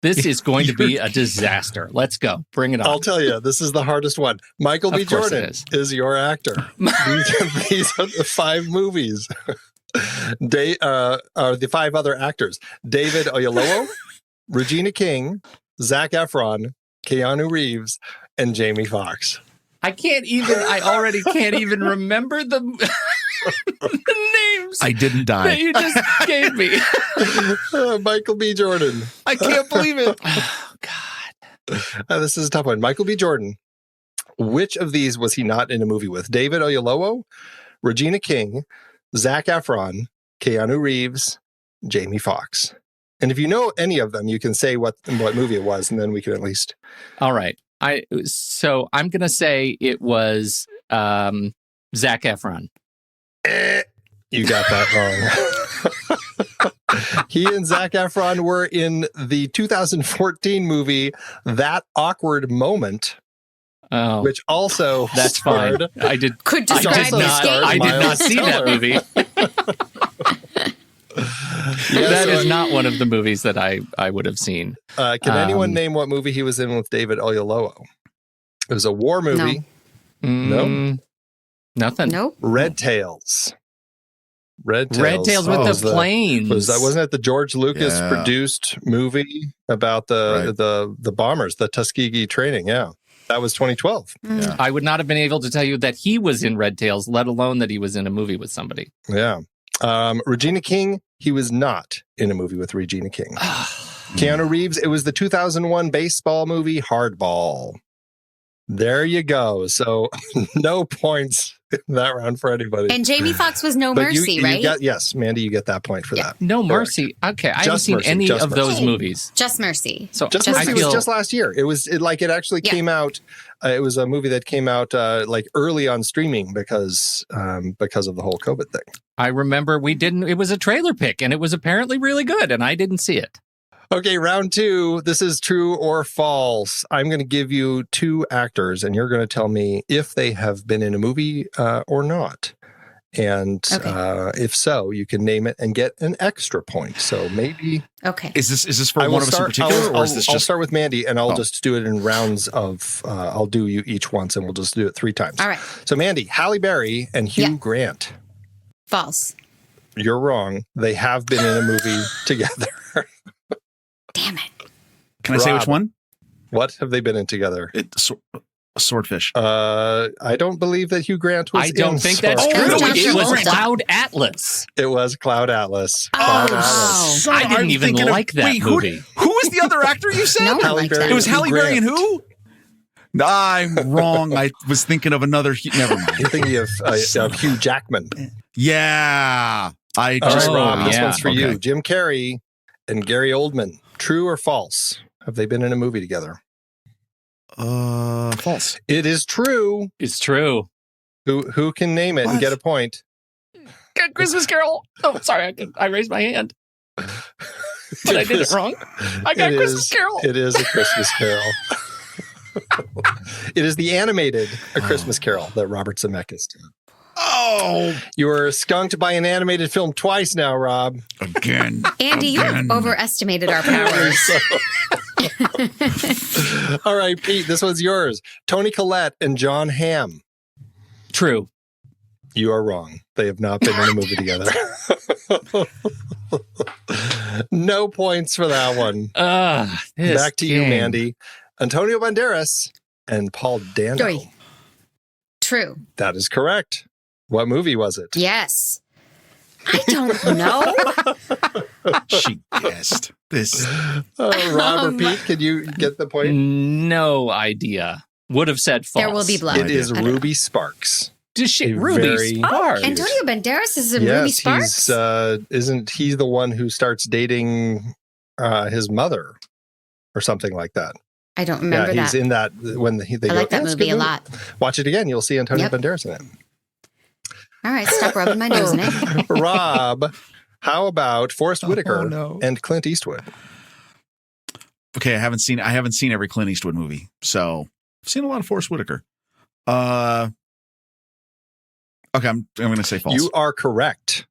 This is going to be a disaster. Let's go. Bring it on. I'll tell you, this is the hardest one. Michael B. Of course Jordan it is your actor. These are the 5 movies. The 5 other actors. David Oyelowo, Regina King, Zac Efron, Keanu Reeves, and Jamie Foxx. I already can't even remember the names I didn't die. that you just gave me. Michael B. Jordan. I can't believe it. Oh, God. This is a tough one. Michael B. Jordan. Which of these was he not in a movie with? David Oyelowo, Regina King, Zac Efron, Keanu Reeves, Jamie Foxx. And if you know any of them, you can say what movie it was, and then we can at least. All right. So I'm going to say it was Zac Efron. You got that wrong. He and Zac Efron were in the 2014 movie That Awkward Moment, which also that's fine. I did not see that movie. That is not one of the movies that I would have seen. Can anyone name what movie he was in with David Oyelowo? It was a war movie. No. Nothing. Nope. Red Tails. Red Tails with the planes. Wasn't it the George Lucas produced movie about the bombers, the Tuskegee training? Yeah. That was 2012. Yeah. I would not have been able to tell you that he was in Red Tails, let alone that he was in a movie with somebody. Yeah. Regina King, he was not in a movie with Regina King. Keanu Reeves, it was the 2001 baseball movie Hardball. There you go. So no points in that round for anybody. And Jamie Foxx was No Mercy, right? Yes, Mandy, you get that point for that. No Mercy. Okay, I haven't seen any of those movies. Just Mercy. So Just Mercy was just last year. It actually came out. It was a movie that came out like early on streaming because of the whole COVID thing. I remember it was a trailer pick and it was apparently really good and I didn't see it. Okay, round 2. This is true or false. I'm going to give you 2 actors, and you're going to tell me if they have been in a movie or not. And if so, you can name it and get an extra point. So maybe. Okay. Is this for one of us in particular, or is this just? I'll start with Mandy, and I'll just do it in rounds of. I'll do you each once, and we'll just do it 3 times. All right. So Mandy, Halle Berry, and Hugh Grant. False. You're wrong. They have been in a movie together. Damn it. Can I say which one? What have they been in together? Swordfish. I don't believe that Hugh Grant was. I don't think that's true. It was Cloud Atlas. It was Cloud Atlas. I didn't even like that movie. Who was the other actor you said? No one liked that. It was Halle Berry and who? I'm wrong. I was thinking of another. Never mind. You're thinking of Hugh Jackman. Yeah. All right, Rob, this one's for you. Jim Carrey and Gary Oldman. True or false? Have they been in a movie together? False. It is true. It's true. Who can name it and get a point? Got Christmas Carol. Oh, sorry. I raised my hand. But I did it wrong. I got Christmas Carol. It is A Christmas Carol. It is the animated A Christmas Carol that Robert Zemeckis did. Oh! You were skunked by an animated film twice now, Rob. Again. Andy, you overestimated our powers. All right, Pete, this one's yours. Toni Collette and John Hamm. True. You are wrong. They have not been in a movie together. No points for that one. Back to you, Mandy. Antonio Banderas and Paul Dano. True. That is correct. What movie was it? Yes. I don't know. She guessed this. Rob or Pete, can you get the point? No idea. Would have said false. There will be blood. It is Ruby Sparks. Does she? Ruby Sparks. Antonio Banderas is in Ruby Sparks? Isn't he the one who starts dating his mother or something like that? I don't remember that. He's in that when they I like that movie a lot. Watch it again. You'll see Antonio Banderas in it. All right, stop rubbing my nose in it. Rob, how about Forrest Whitaker and Clint Eastwood? Okay, I haven't seen every Clint Eastwood movie, so I've seen a lot of Forrest Whitaker. Okay, I'm going to say false. You are correct.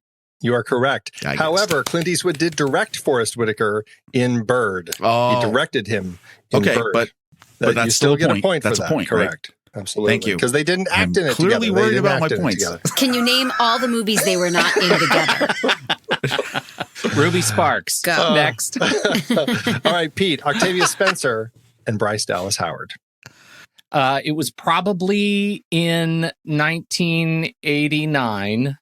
However, Clint Eastwood did direct Forrest Whitaker in Bird. He directed him in Bird. But that's you still get a point for that's that. A point, correct. Right? Absolutely. Thank you. Because they didn't act in it together. Clearly worried about my points. Can you name all the movies they were not in together? Ruby Sparks. Go. Next. All right, Pete. Octavia Spencer and Bryce Dallas Howard. It was probably in 1989.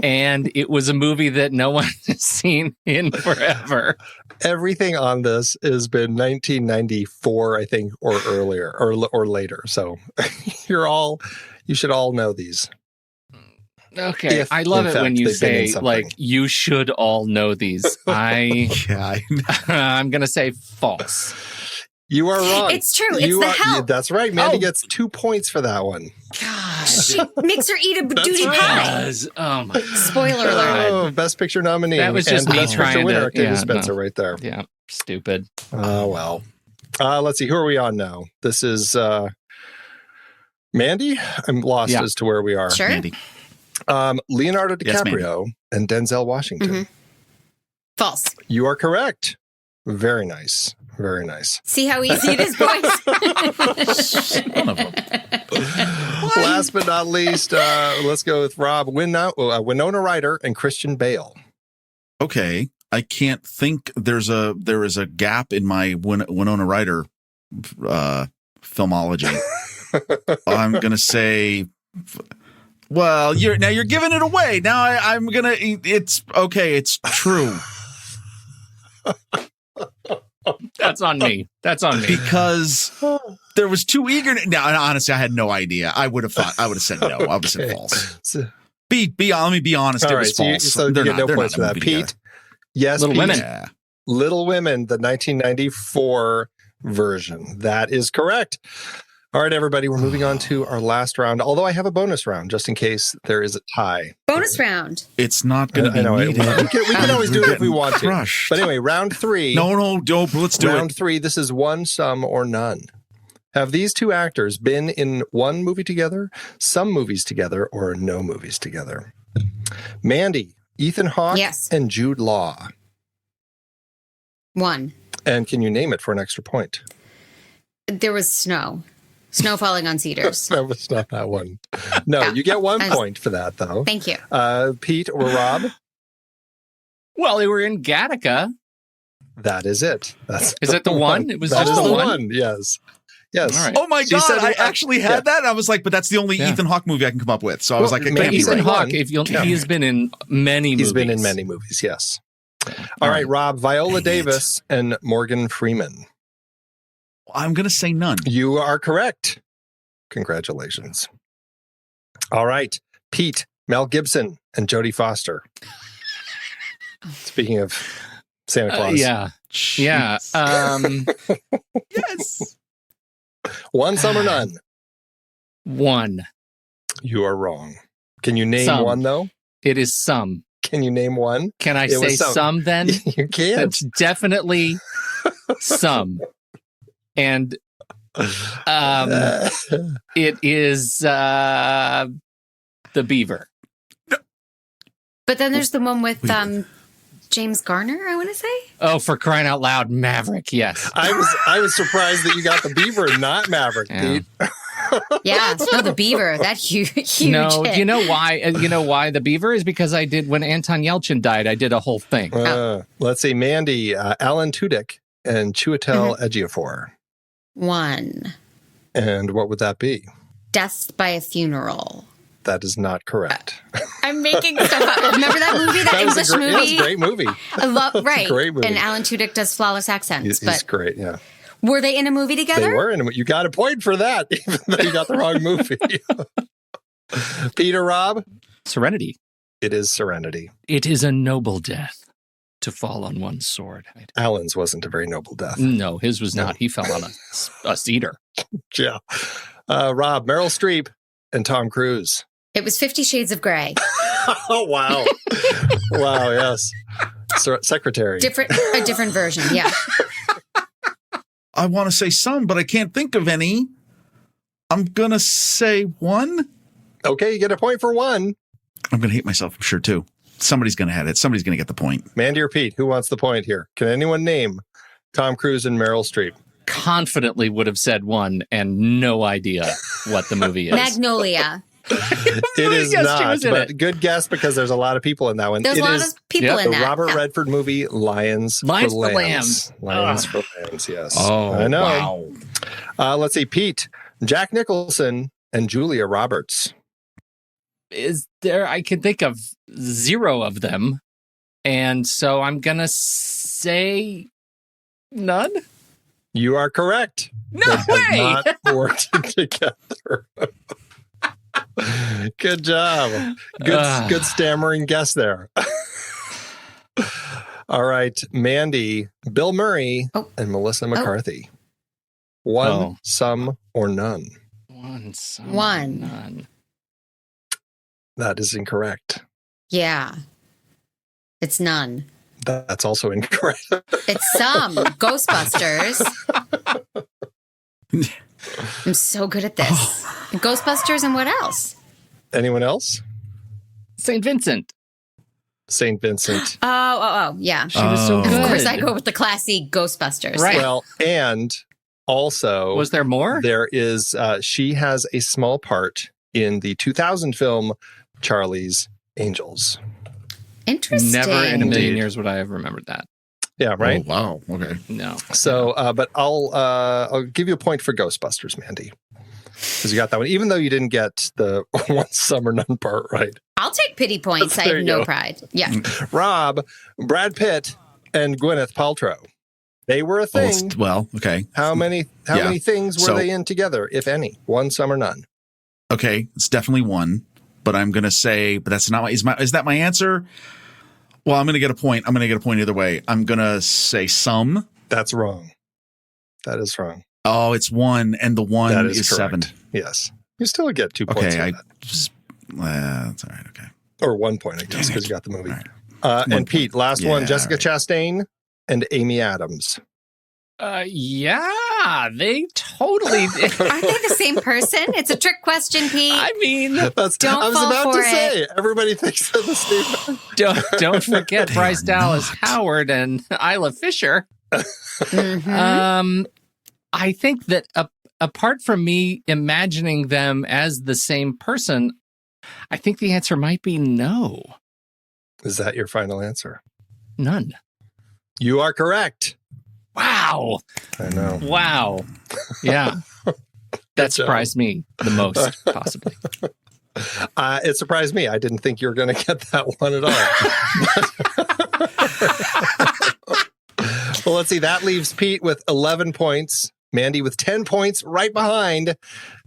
And it was a movie that no one has seen in forever. Everything on this has been 1994, I think, or earlier, or later. So you should all know these. Okay, I love it when you say like you should all know these. I'm gonna say false. You are wrong. It's true. It's The Help. That's right. Mandy gets 2 points for that one. God. She makes her eat a duty pie. Oh my! Spoiler alert. Oh, Best Picture nominee. That was just and me Best trying Picture winner, to. Octavia Spencer, right there. Yeah, stupid. Oh well. Let's see. Who are we on now? This is Mandy. I'm lost as to where we are. Sure. Mandy. Leonardo DiCaprio and Denzel Washington. Mm-hmm. False. You are correct. Very nice. Very nice. See how easy it is, boys? One of them. Last but not least, let's go with Rob. Winona Ryder and Christian Bale. Okay. I can't think there is a gap in my Winona Ryder filmology. I'm going to say, well, you're giving it away. Now I'm going to, it's okay. It's true. That's on me. Because there was too eager. Now, honestly, I had no idea. I would have said no. I would have said false. Let me be honest. It was false. So you get no points for that. Pete? Together. Yes, Little Pete. Women. Yeah. Little Women, the 1994 version. That is correct. All right, everybody, we're moving on to our last round. Although I have a bonus round, just in case there is a tie. Bonus round. It's not going to be needed. We can always do it if we want to. Crushed. But anyway, round 3. No, don't. Let's do round it. 3, this is one, some, or none. Have these two actors been in one movie together, some movies together, or no movies together? Mandy, Ethan Hawke, and Jude Law. 1. And can you name it for an extra point? There was snow. Snow falling on cedars. That was not that one. No, you get 1 point for that, though. Thank you. Pete or Rob? Well, they were in Gattaca. That is it. Is that the one? It was that just is the one. Yes. Yes. All right. Oh my God! I actually had that. I was like, but that's the only Ethan Hawke movie I can come up with. So I was like, it can't be Ethan right. Hawke. He has been in many movies. He's been in many movies. Yes. All right, Rob. Viola Davis and Morgan Freeman. I'm going to say none. You are correct. Congratulations. All right. Pete, Mel Gibson, and Jodie Foster. Speaking of Santa Claus. Yeah. Yeah. Yes. One, some, or none? One. You are wrong. Can you name Some. one, though? It is some. Can you name one? Can I It say was some then? You can't. It's definitely some. And it is the beaver. But then there's the one with James Garner, I want to say. Oh, for crying out loud, Maverick, yes. I was surprised that you got the beaver and not Maverick, Yeah. Pete. Yeah, no, the beaver, that huge No, hit. you know why? You know why the beaver is? Because I did, when Anton Yelchin died, I did a whole thing. Let's see, Mandy, Alan Tudyk, and Chiwetel Ejiofor. One. And what would that be? Death by a Funeral. That is not correct. I'm making stuff up. Remember that movie, that English movie? Yeah, it's a great movie. I love, right. Great movie. And Alan Tudyk does flawless accents. He's great, yeah. Were they in a movie together? They were in a movie. You got a point for that, even though you got the wrong movie. Peter, Rob? Serenity. It is Serenity. It is a noble death to fall on one sword. Alan's wasn't a very noble death. No, his was not. He fell on a cedar. Yeah. Rob, Meryl Streep, and Tom Cruise. It was 50 Shades of Grey. Oh, wow. Wow, yes. Secretary. A different version, yeah. I want to say some, but I can't think of any. I'm going to say one. Okay, you get a point for one. I'm going to hate myself, I'm sure, too. Somebody's going to have it. Somebody's going to get the point. Mandy or Pete, who wants the point here? Can anyone name Tom Cruise and Meryl Streep? Confidently would have said one and no idea what the movie is. Magnolia. It is not, but good guess because there's a lot of people in that one. There's a lot of people in the that. Robert Redford movie, Lions for Lambs. Lions for Lambs, yes. Oh, I know. Wow. Let's see, Pete, Jack Nicholson, and Julia Roberts. Is there? I can think of zero of them, and so I'm gonna say none. You are correct. No they way! Have not worked together. Good job. Good stammering guess there. All right, Mandy, Bill Murray, and Melissa McCarthy. One, some, or none? One, some, One. None. That is incorrect. Yeah. It's none. That's also incorrect. It's some. Ghostbusters. I'm so good at this. Ghostbusters and what else? Anyone else? St. Vincent. St. Vincent. Oh, yeah. She was so good. Of course, I go with the classy Ghostbusters. Right. Well, and also... Was there more? There is... she has a small part in the 2000 film Charlie's Angels. Interesting. Never in a million years would I have remembered that. Yeah, right? Oh, wow. Okay. No. So, but I'll give you a point for Ghostbusters, Mandy. Because you got that one, even though you didn't get the one, some, or none part right. I'll take pity points. I There have you no go. pride. Yeah. Rob, Brad Pitt, and Gwyneth Paltrow. They were a thing. Well, okay. How many things were they in together, if any? One, some, or none? Okay, it's definitely one. But I'm going to say, but that's not is that my answer? Well, I'm going to get a point. I'm going to get a point either way. I'm going to say some. That's wrong. That is wrong. Oh, it's one, and the one That is correct. 7. Yes. You still get 2 points. Okay, for that's all right. Okay. Or 1 point, I guess, because you got the movie. Right. And Pete, last one, Yeah, Jessica right. Chastain and Amy Adams. Yeah, they totally did. Aren't they the same person? It's a trick question, Pete. I mean, I was fall about for to say, everybody thinks they're the same. don't forget They Bryce are Dallas not. Howard and Isla Fisher. Mhm. I think that apart from me imagining them as the same person, I think the answer might be no. Is that your final answer? None. You are correct. Wow. I know. Wow. Yeah. That surprised me the most, possibly. It surprised me. I didn't think you were going to get that one at all. Well, let's see. That leaves Pete with 11 points, Mandy with 10 points right behind,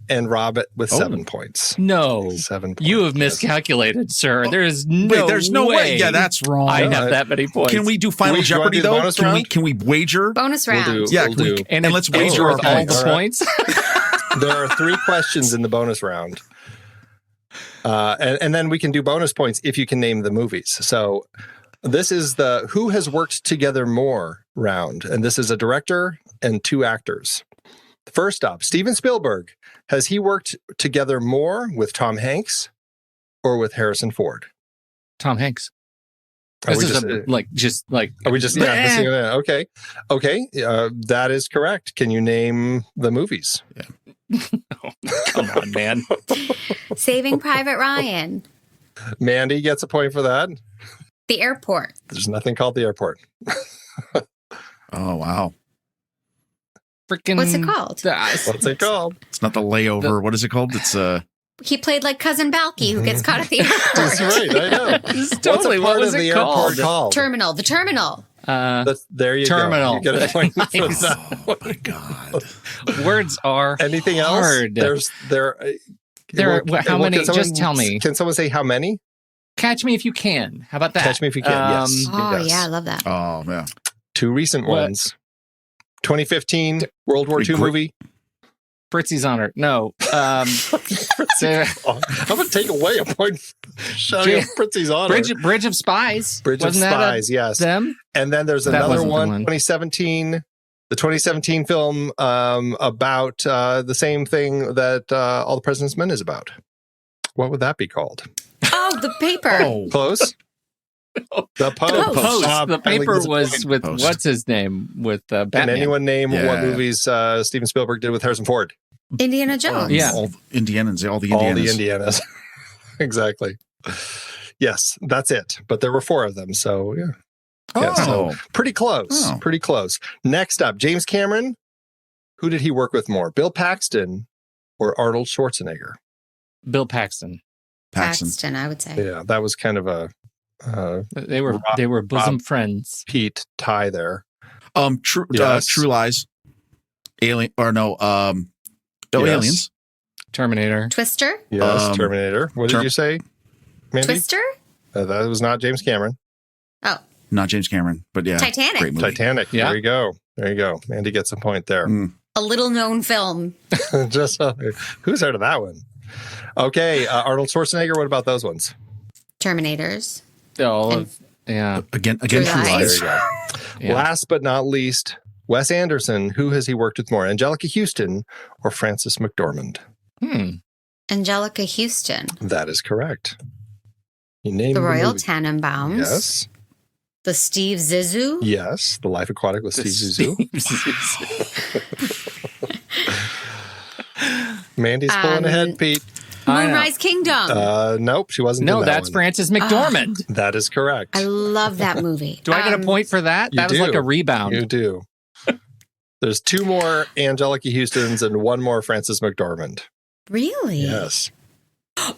and Rob with 7 points. No. 7 points. You have miscalculated, sir. There is no there's no way. Yeah, that's wrong. I have that many points. Can we do Final Jeopardy, though? Can we wager? Bonus round. We'll do. And let's wager with all the points. There are 3 questions in the bonus round. And then we can do bonus points if you can name the movies. So this is the Who Has Worked Together More round. And this is a director and 2 actors. First up, Steven Spielberg. Has he worked together more with Tom Hanks or with Harrison Ford? Tom Hanks. Are This we is just, like. Are we just okay? That is correct. Can you name the movies? Oh, come on, man. Saving Private Ryan. Mandy gets a point for that. The Airport. There's nothing called The Airport. Oh, wow. Freaking. What's it called? What's it called? It's not The Layover. What is it called? It's He played like Cousin Balky who gets caught at the airport. That's right. I know. Totally. What was it called? Terminal. The Terminal. There you Terminal. go. You get a point for Nice. that. oh my God. Words are Anything hard. else? How many? Just tell me. Can someone say how many? Catch Me If You Can. How about that? Catch Me If You Can. Yes. Oh, Yes. yeah, I love that. Oh, yeah. 2 recent ones. 2015 World War II movie. Fritzy's Honor. No. I'm going to take away a point. Shouting Fritzy's Honor. Bridge of Spies. Bridge of Spies, yes. Them? And then there's another one, 2017. The 2017 film about the same thing that All the President's Men is about. What would that be called? Oh, The Paper. Close. The Post. The Paper was with Post. what's his name with Batman. Can anyone name what movies Steven Spielberg did with Harrison Ford? Indiana Jones. Yeah. All the Indianas. All the Indianas. Exactly. Yes, that's it. But there were 4 of them, so yeah. Yeah, so pretty close. Oh. Pretty close. Next up, James Cameron. Who did he work with more, Bill Paxton or Arnold Schwarzenegger? Bill Paxton. Paxton, I would say. Yeah, that was kind of a They were bosom friends. Pete tie there. True Yes. Lies. Alien or no? Yes. Aliens. Terminator. Twister. Yes, Terminator. What did you say, Mandy? Twister. That was not James Cameron. Oh. Not James Cameron, but yeah. Titanic. Great movie. Titanic. Yeah. There you go. There you go. Mandy gets a point there. A little known film. Just who's heard of that one? Okay, Arnold Schwarzenegger. What about those ones? Terminators. Again, True Lies. There you go. Last but not least, Wes Anderson. Who has he worked with more, Angelica Houston or Frances McDormand? Angelica Houston. That is correct. You named The Royal movie. Tenenbaums. Yes. The Steve Zissou. Yes. The Life Aquatic with Steve Zissou. Mandy's pulling ahead, Pete. Moonrise Kingdom. Nope, she wasn't. No, in that that's one. Frances McDormand. That is correct. I love that movie. Do I get a point for that? That was like a rebound. You do. There's 2 more Angelica Houstons and 1 more Frances McDormand. Really? Yes.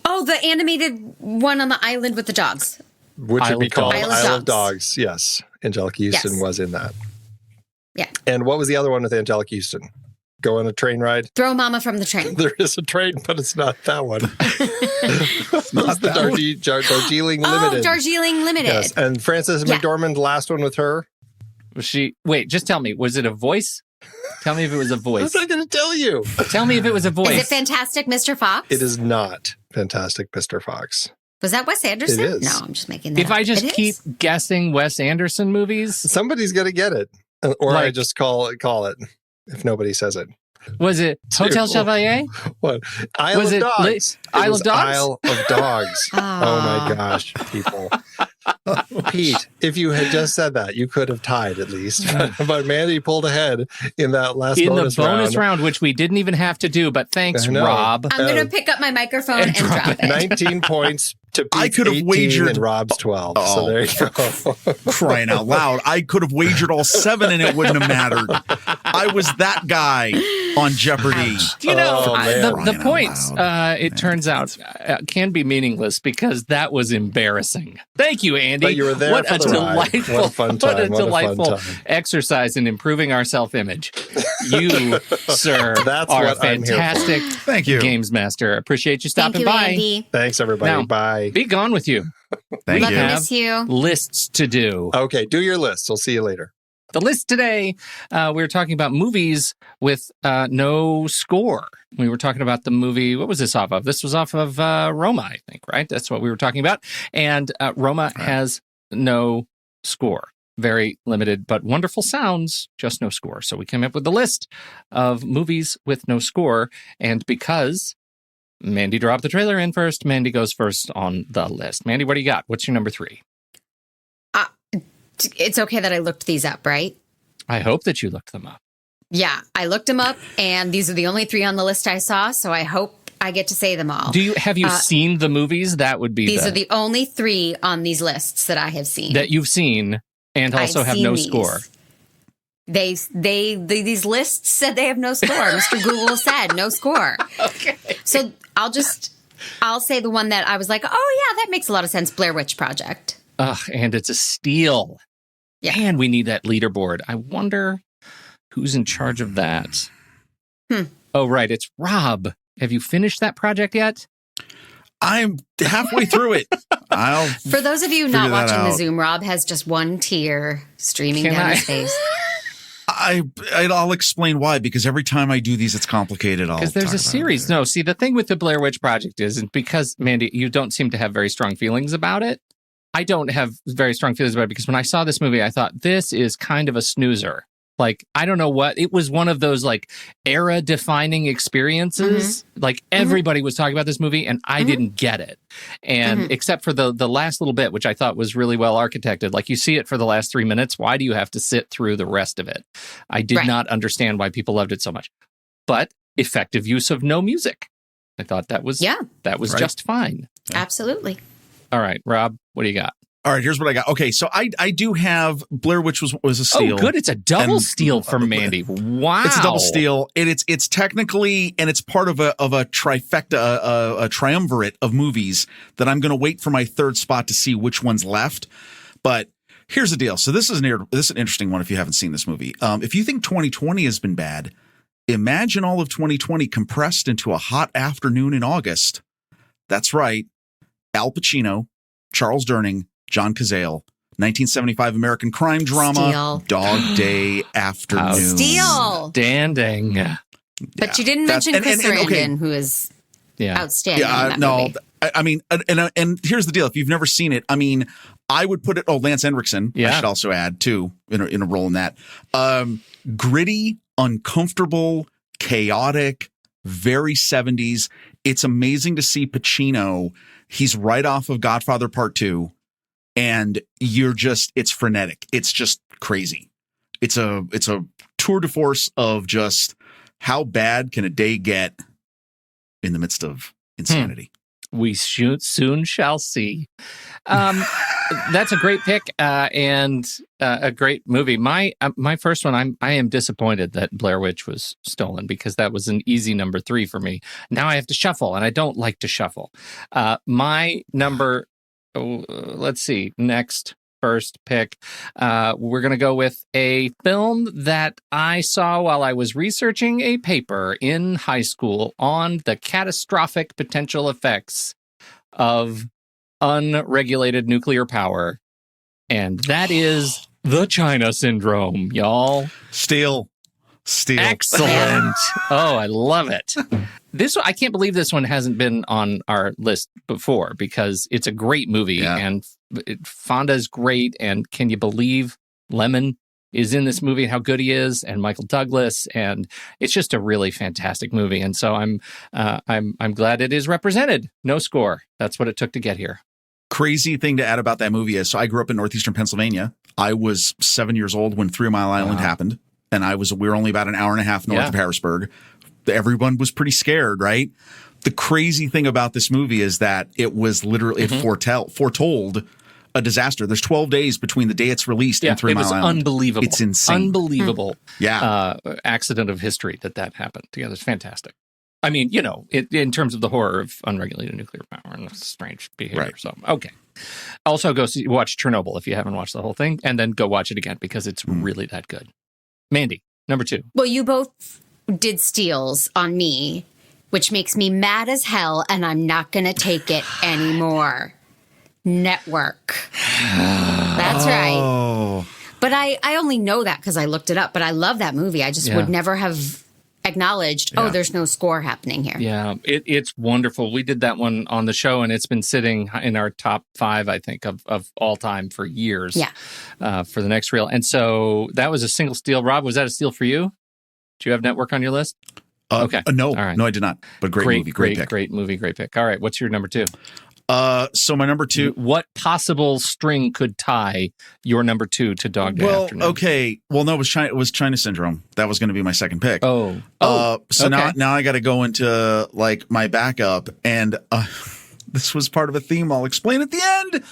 Oh, the animated one on the island with the dogs. Which would be called Isle Isle of of Dogs. Yes. Angelica Houston was in that. Yeah. And what was the other one with Angelica Houston? Go on a train ride? Throw Mama from the Train. There is a train, but it's not that one. It's not the Darjeeling Limited. Oh, Darjeeling Limited. Yes. And Frances McDormand, last one with her. Was she? Wait, just tell me. Was it a voice? Tell me if it was a voice. I'm not going to tell you. Tell me if it was a voice. Is it Fantastic Mr. Fox? It is not Fantastic Mr. Fox. Was that Wes Anderson? It is. No, I'm just making that If up. I just It keep is? guessing Wes Anderson movies, Somebody's going to get it. Or I just call it if nobody says it. was it Hotel Chevalier? What? Isle Was of it Dogs. Isle was of Dogs? Isle of Dogs. Oh my gosh, people. Pete, if you had just said that, you could have tied at least. But Mandy pulled ahead in that last In bonus the bonus round, which we didn't even have to do, but thanks, I know. Rob. I'm going to pick up my microphone and drop it. 19 points to Pete's I could have 18 wagered and Rob's 12. So there you go. Crying out loud. I could have wagered all 7 and it wouldn't have mattered. I was that guy on Jeopardy. You know, the Crying points, out loud. it turns out, can be meaningless because that was embarrassing. Thank you, Andy. But you were there what for a the ride. delightful, What a fun time. What a What a fun delightful time. exercise in improving our self-image. You, sir, That's are a what I'm here for. fantastic Thank you. games master. Appreciate you Thank stopping you, by. Andy. Thanks, everybody. Now, Bye. Be gone with you. Thank Love you. to have miss you. lists to do. Okay, do your list. We'll see you later. The list today, we were talking about movies with no score. We were talking about the movie, what was this off of? This was off of Roma, I think, right? That's what we were talking about. And Roma has no score. Very limited, but wonderful sounds, just no score. So we came up with the list of movies with no score. And because Mandy dropped the trailer in first, Mandy goes first on the list. Mandy, what do you got? What's your number 3? It's okay that I looked these up, right? I hope that you looked them up. Yeah, I looked them up, and these are the only 3 on the list I saw, so I hope I get to say them all. Have you seen the movies? That would be These are the only 3 on these lists that I have seen. that you've seen and also I've have seen no these. score. These lists said they have no score. Mr. Google said no score. Okay. So I'll say the one that I was like, oh yeah, that makes a lot of sense. Blair Witch Project. Ugh, and it's a steal. Yeah. And we need that leaderboard. I wonder who's in charge of that. Oh, right. It's Rob. Have you finished that project yet? I'm halfway through it. For those of you not figure that watching the out. Zoom, Rob has just one tear streaming Can down I? his face. I'll explain why, because every time I do these, it's complicated. Because there's a series. No, see, the thing with the Blair Witch Project is, and because, Mandy, you don't seem to have very strong feelings about it. I don't have very strong feelings about it because when I saw this movie, I thought this is kind of a snoozer. Like, I don't know what, it was one of those like era defining experiences. Like everybody was talking about this movie and I didn't get it. And except for the last little bit, which I thought was really well architected, like you see it for the last 3 minutes. Why do you have to sit through the rest of it? I did not understand why people loved it so much, but effective use of no music. I thought that was, just fine. Absolutely. All right, Rob, what do you got? All right, here's what I got. Okay, so I do have Blair Witch was a steal. Oh, good. It's a double steal for Mandy. Wow. It's a double steal. And it's technically, and it's part of a trifecta, a triumvirate of movies that I'm going to wait for my third spot to see which one's left. But here's the deal. So this is an interesting one if you haven't seen this movie. If you think 2020 has been bad, imagine all of 2020 compressed into a hot afternoon in August. That's right. Al Pacino, Charles Durning, John Cazale, 1975 American crime drama, Steal. Dog Day Afternoon. Steal. Standing. But you didn't mention Chris Sarandon, who is outstanding. Yeah, in that movie. I mean, and here's the deal. If you've never seen it, I mean, I would put it. Oh, Lance Henriksen. I should also add too in a role in that. Gritty, uncomfortable, chaotic, very 70s. It's amazing to see Pacino. He's right off of Godfather Part 2, and it's frenetic. It's just crazy. It's a tour de force of just how bad can a day get in the midst of insanity. We soon shall see. That's a great pick and a great movie. My first one, I am disappointed that Blair Witch was stolen because that was an easy number 3 for me. Now I have to shuffle, and I don't like to shuffle. My number, let's see, next first pick. We're going to go with a film that I saw while I was researching a paper in high school on the catastrophic potential effects of unregulated nuclear power. And that is the China Syndrome, y'all. Steal. Excellent. Oh, I love it. I can't believe this one hasn't been on our list before because it's a great movie and Fonda's great. And can you believe Lemon is in this movie and how good he is, and Michael Douglas, and it's just a really fantastic movie. And so I'm glad it is represented. No score. That's what it took to get here. Crazy thing to add about that movie is, so I grew up in northeastern Pennsylvania. I was 7 years old when 3 Mile Island happened, and we were only about an hour and a half north of Harrisburg. Everyone was pretty scared, right? The crazy thing about this movie is that it was literally it foretold a disaster. There's 12 days between the day it's released and 3 Mile Island. It was unbelievable. It's insane. Unbelievable. Yeah. Accident of history that happened together. It's fantastic. I mean, in terms of the horror of unregulated nuclear power and strange behavior. Right. So, okay. Also, watch Chernobyl if you haven't watched the whole thing, and then go watch it again because it's really that good. Mandy, number 2. Well, you both did steals on me, which makes me mad as hell, and I'm not going to take it anymore. Network. That's right. But I only know that because I looked it up, but I love that movie. I just would never have acknowledged, there's no score happening here. Yeah, it's wonderful. We did that one on the show, and it's been sitting in our top 5, I think, of all time for years. Yeah. For the next reel. And so that was a single steal. Rob, was that a steal for you? Do you have Network on your list? Okay. No. All right. No, I did not. But great movie. Great pick. Great movie. Great pick. All right. What's your number 2? So my number 2. What possible string could tie your number 2 to Dog Day Afternoon? Okay. Well, no, it was China Syndrome. That was going to be my second pick. So okay. now I got to go into like my backup, and this was part of a theme I'll explain at the end.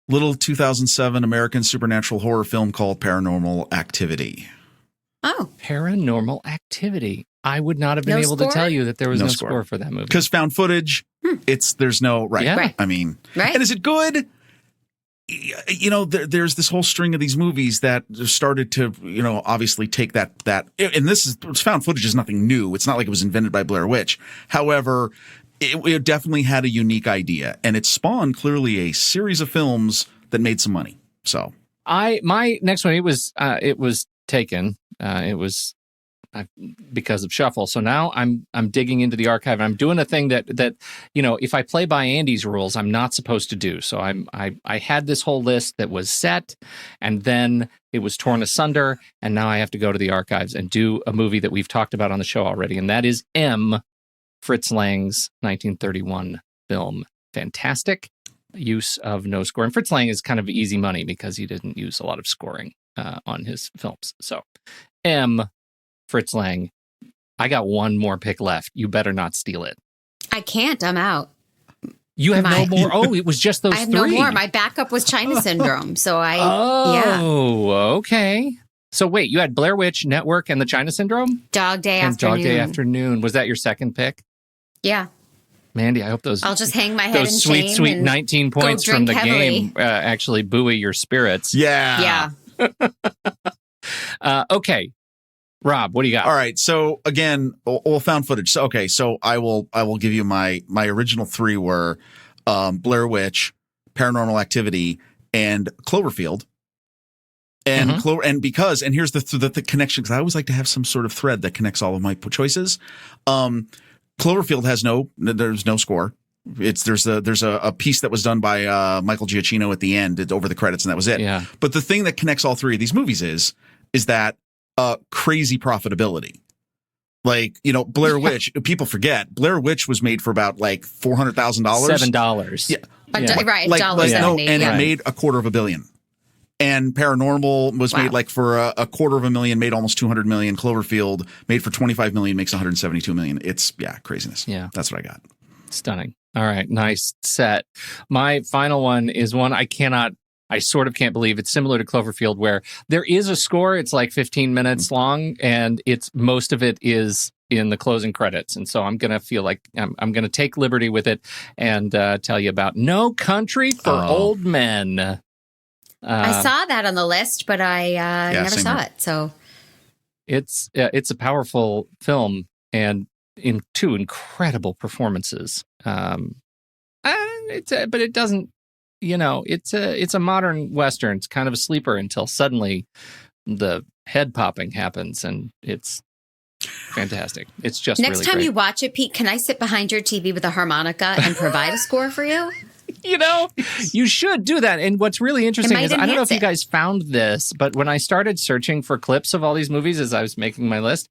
Little 2007 American supernatural horror film called Paranormal Activity. Oh. Paranormal Activity. I would not have been able to tell you that there was no score for that movie. Because found footage, there's no, right. Yeah. Right. I mean, right. And is it good? There's this whole string of these movies that started to, obviously take that, and found footage is nothing new. It's not like it was invented by Blair Witch. However, it definitely had a unique idea, and it spawned clearly a series of films that made some money. So my next one, it was taken. It was because of Shuffle. So now I'm digging into the archive. I'm doing a thing that if I play by Andy's rules, I'm not supposed to do. So I had this whole list that was set, and then it was torn asunder, and now I have to go to the archives and do a movie that we've talked about on the show already, and that is M, Fritz Lang's 1931 film. Fantastic use of no score. And Fritz Lang is kind of easy money because he didn't use a lot of scoring on his films. So M, Fritz Lang. I got one more pick left. You better not steal it. I can't. I'm out. You have no more? Oh, it was just those 3. I have no more. My backup was China Syndrome. So okay. So wait, you had Blair Witch, Network, and the China Syndrome? Dog Day Afternoon. Dog Day Afternoon. Was that your second pick? Yeah. Mandy, I hope I'll just hang my head in shame. Those sweet 19 points from the game actually buoy your spirits. Yeah. Okay. Rob, what do you got? All right. So again, found footage. So, okay. So I will give you my original 3 were Blair Witch, Paranormal Activity, and Cloverfield. And and here's the connection, because I always like to have some sort of thread that connects all of my choices. Cloverfield there's no score. There's a piece that was done by Michael Giacchino at the end over the credits, and that was it. Yeah. But the thing that connects all 3 of these movies is that crazy profitability. Like, Blair Witch, people forget Blair Witch was made for about like $400,000. $7. Yeah. Right. It made $250 million. And Paranormal was made like for $250,000, made almost $200 million. Cloverfield made for $25 million, makes $172 million. It's craziness. Yeah. That's what I got. Stunning. All right. Nice set. My final one is one I sort of can't believe. It's similar to Cloverfield, where there is a score. It's like 15 minutes long, and most of it is in the closing credits. And so I'm going to feel like I'm going to take liberty with it and tell you about No Country for Old Men. I saw that on the list, but I never saw it. So it's a powerful film, and in 2 incredible performances. But it doesn't. It's a modern Western. It's kind of a sleeper until suddenly the head popping happens, and it's fantastic. It's just next really time great. you watch it, Pete, can I sit behind your TV with a harmonica and provide a score for you? You should do that. And what's really interesting is, I don't know if you guys found this, but when I started searching for clips of all these movies as I was making my list,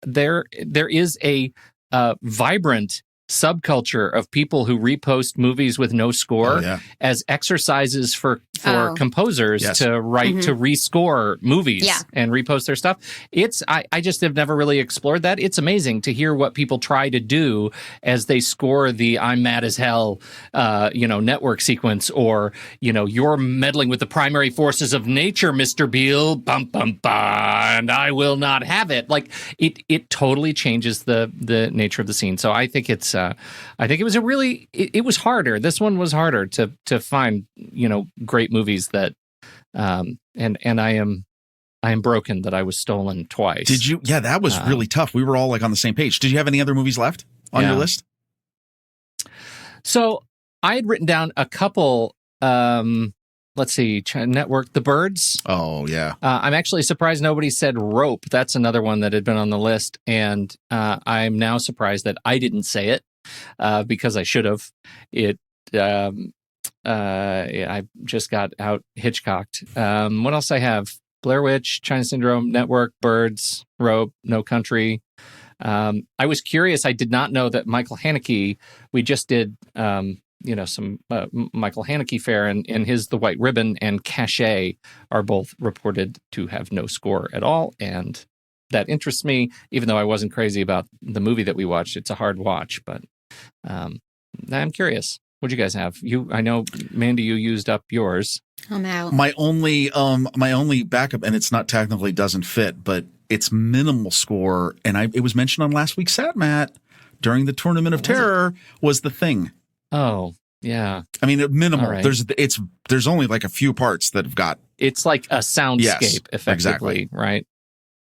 there is a vibrant subculture of people who repost movies with no score as exercises for composers to write to rescore movies and repost their stuff. I just have never really explored that. It's amazing to hear what people try to do as they score the "I'm mad as hell" network sequence, or "You're meddling with the primary forces of nature, Mr. Beale, bum bum bum, and I will not have it." Like it totally changes the nature of the scene. So I think it was it was harder. This one was harder to find great movies that and I am broken that I was stolen twice. Did you? Yeah, that was really tough. We were all like on the same page. Did you have any other movies left on your list? So I had written down a couple. Let's see, Network, The Birds. Oh, yeah. I'm actually surprised nobody said Rope. That's another one that had been on the list. And I'm now surprised that I didn't say it because I should have. I just got out Hitchcocked. What else I have? Blair Witch, China Syndrome, Network, Birds, Rope, No Country. I was curious. I did not know that Michael Haneke, we just did some Michael Haneke fare, and his The White Ribbon and Cachet are both reported to have no score at all, and that interests me, even though I wasn't crazy about the movie that we watched. It's a hard watch, but I'm curious. What'd you guys have? I know, Mandy, you used up yours. I'm out. My only backup, and it's not technically doesn't fit, but it's minimal score, and it was mentioned on last week's Sat Mat during the Tournament of Terror, was The Thing. Oh, yeah. I mean, minimal. Right. There's only like a few parts that have got. It's like a soundscape, effectively, exactly. Right?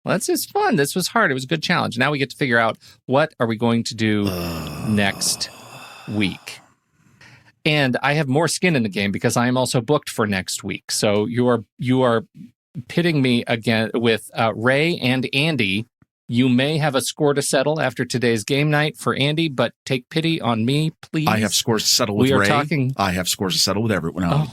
Well, that's just fun. This was hard. It was a good challenge. Now we get to figure out what are we going to do next week. And I have more skin in the game because I am also booked for next week. So you are pitting me again with Ray and Andy. You may have a score to settle after today's game night for Andy, but take pity on me, please. I have scores to settle with Ray. I have scores to settle with everyone.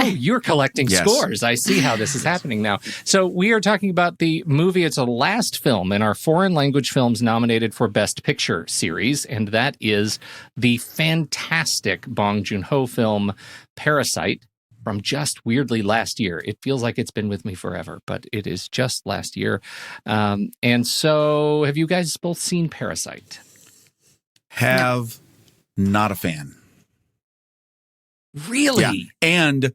You're collecting scores. I see how this is happening now. So we are talking about the movie. It's a last film in our foreign language films nominated for Best Picture series, and that is the fantastic Bong Joon-ho film Parasite from just weirdly last year. It feels like it's been with me forever, but it is just last year. And so have you guys both seen Parasite? Not a fan. Really? Yeah. And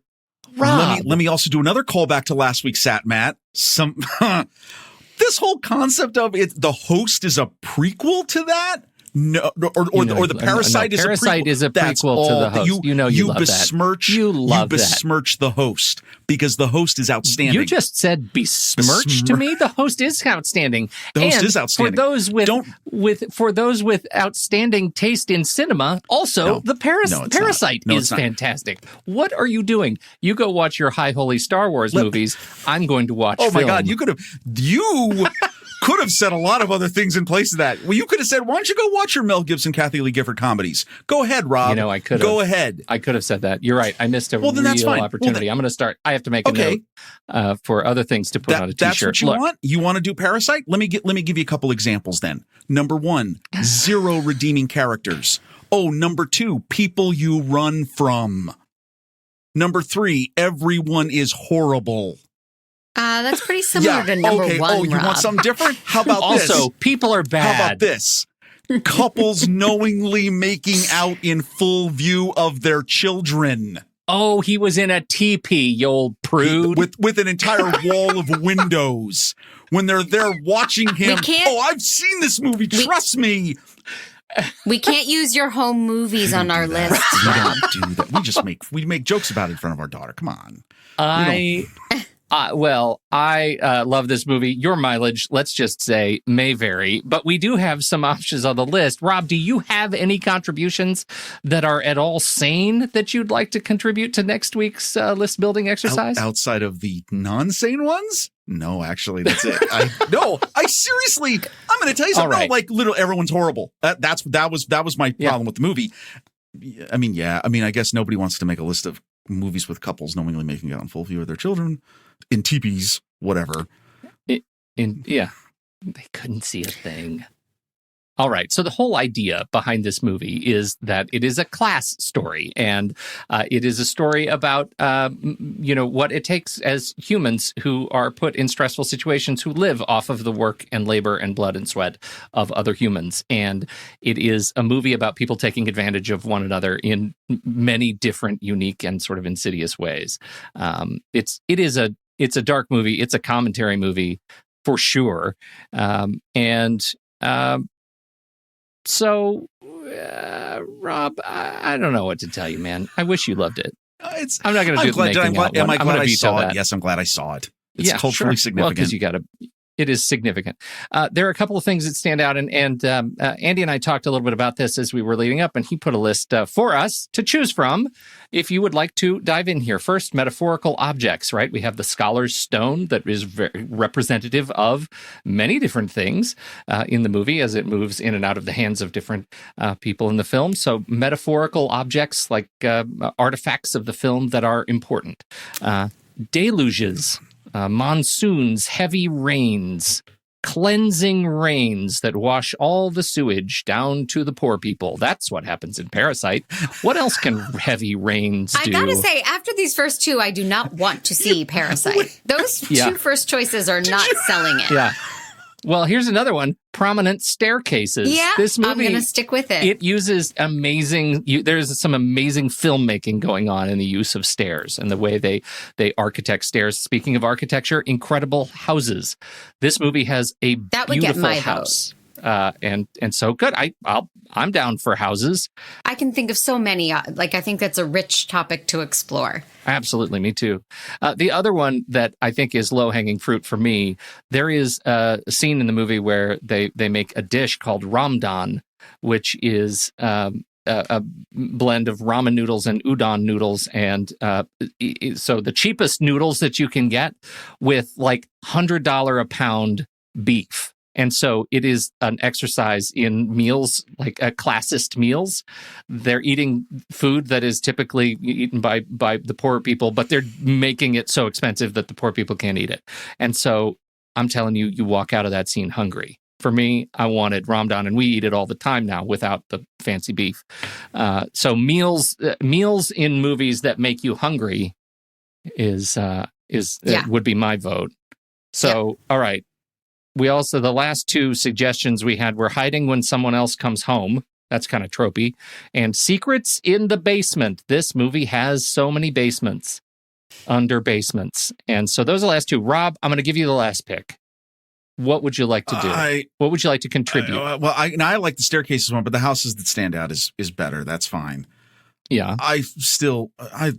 Rob, let me also do another callback to last week's Sat Mat. This whole concept of the host is a prequel to that. No, or the Parasite is a prequel. Parasite is a prequel to the host. You love besmirch, that. You besmirch the host because the host is outstanding. You just said besmirch to me. The host is outstanding. The host is outstanding. For those with outstanding taste in cinema, also Parasite is fantastic. What are you doing? You go watch your high holy Star Wars movies. I'm going to watch. Oh my God! You could have said a lot of other things in place of that. Well, you could have said, why don't you go watch your Mel Gibson, Kathy Lee Gifford comedies? Go ahead, Rob. I could have. Go ahead. I could have said that. You're right. I missed a real opportunity. I'm going to start. I have to make a note for other things to put on a T-shirt. That's what you want? You want to do Parasite? Let me give you a couple examples then. Number 1, 0 redeeming characters. Oh, number 2, people you run from. Number 3, everyone is horrible. That's pretty similar to number 1, Oh, you want something different? How about this? Also, people are bad. How about this? Couples knowingly making out in full view of their children. Oh, he was in a teepee, you old prude. With an entire wall of windows. When they're there watching him. I've seen this movie. Trust me. We can't use your home movies on our list. We don't do that. We make jokes about it in front of our daughter. Come on. I love this movie. Your mileage, let's just say, may vary, but we do have some options on the list. Rob, do you have any contributions that are at all sane that you'd like to contribute to next week's list building exercise? Outside of the non-sane ones? No, actually, that's it. I seriously, I'm going to tell you something. Right. Literally, everyone's horrible. That was my problem with the movie. I mean, I guess nobody wants to make a list of movies with couples knowingly making out in full view of their children in teepees, whatever. They couldn't see a thing. All right. So the whole idea behind this movie is that it is a class story, and it is a story about, what it takes as humans who are put in stressful situations, who live off of the work and labor and blood and sweat of other humans. And it is a movie about people taking advantage of one another in many different, unique, and sort of insidious ways. It's a dark movie. It's a commentary movie for sure. So, Rob, I don't know what to tell you, man. I wish you loved it. I'm not going to do the making out one. Am I glad I saw that. it? Yes, I'm glad I saw it. It's culturally sure. significant. Well, because it is significant. There are a couple of things that stand out, and Andy and I talked a little bit about this as we were leading up, and he put a list for us to choose from if you would like to dive in here. First, metaphorical objects, right? We have the scholar's stone that is very representative of many different things in the movie as it moves in and out of the hands of different people in the film. So metaphorical objects like artifacts of the film that are important. Deluges. Monsoons, heavy rains, cleansing rains that wash all the sewage down to the poor people. That's what happens in Parasite. What else can heavy rains do? I gotta say, after these first two, I do not want to see Parasite. Those two first choices are not selling it. Yeah. Well, here's another one. Prominent staircases. Yeah, this movie, I'm going to stick with it. It uses there's some amazing filmmaking going on in the use of stairs and the way they architect stairs. Speaking of architecture, incredible houses. This movie has a that would beautiful get my house. And so good. I'm down for houses. I can think of so many. I think that's a rich topic to explore. Absolutely, me too. The other one that I think is low-hanging fruit for me, there is a scene in the movie where they make a dish called ramdan, which is a blend of ramen noodles and udon noodles, and so the cheapest noodles that you can get with like $100 a pound beef. And so it is an exercise in meals, like classist meals. They're eating food that is typically eaten by the poorer people, but they're making it so expensive that the poor people can't eat it. And so I'm telling you, you walk out of that scene hungry. For me, I wanted ramdan, and we eat it all the time now without the fancy beef. So meals in movies that make you hungry would be my vote. So, All right. We also, the last two suggestions we had were hiding when someone else comes home. That's kind of tropey. And secrets in the basement. This movie has so many basements, under basements. And so those are the last two. Rob, I'm going to give you the last pick. What would you like to do? What would you like to contribute? I like the staircases one, but the houses that stand out is better. That's fine. Yeah. I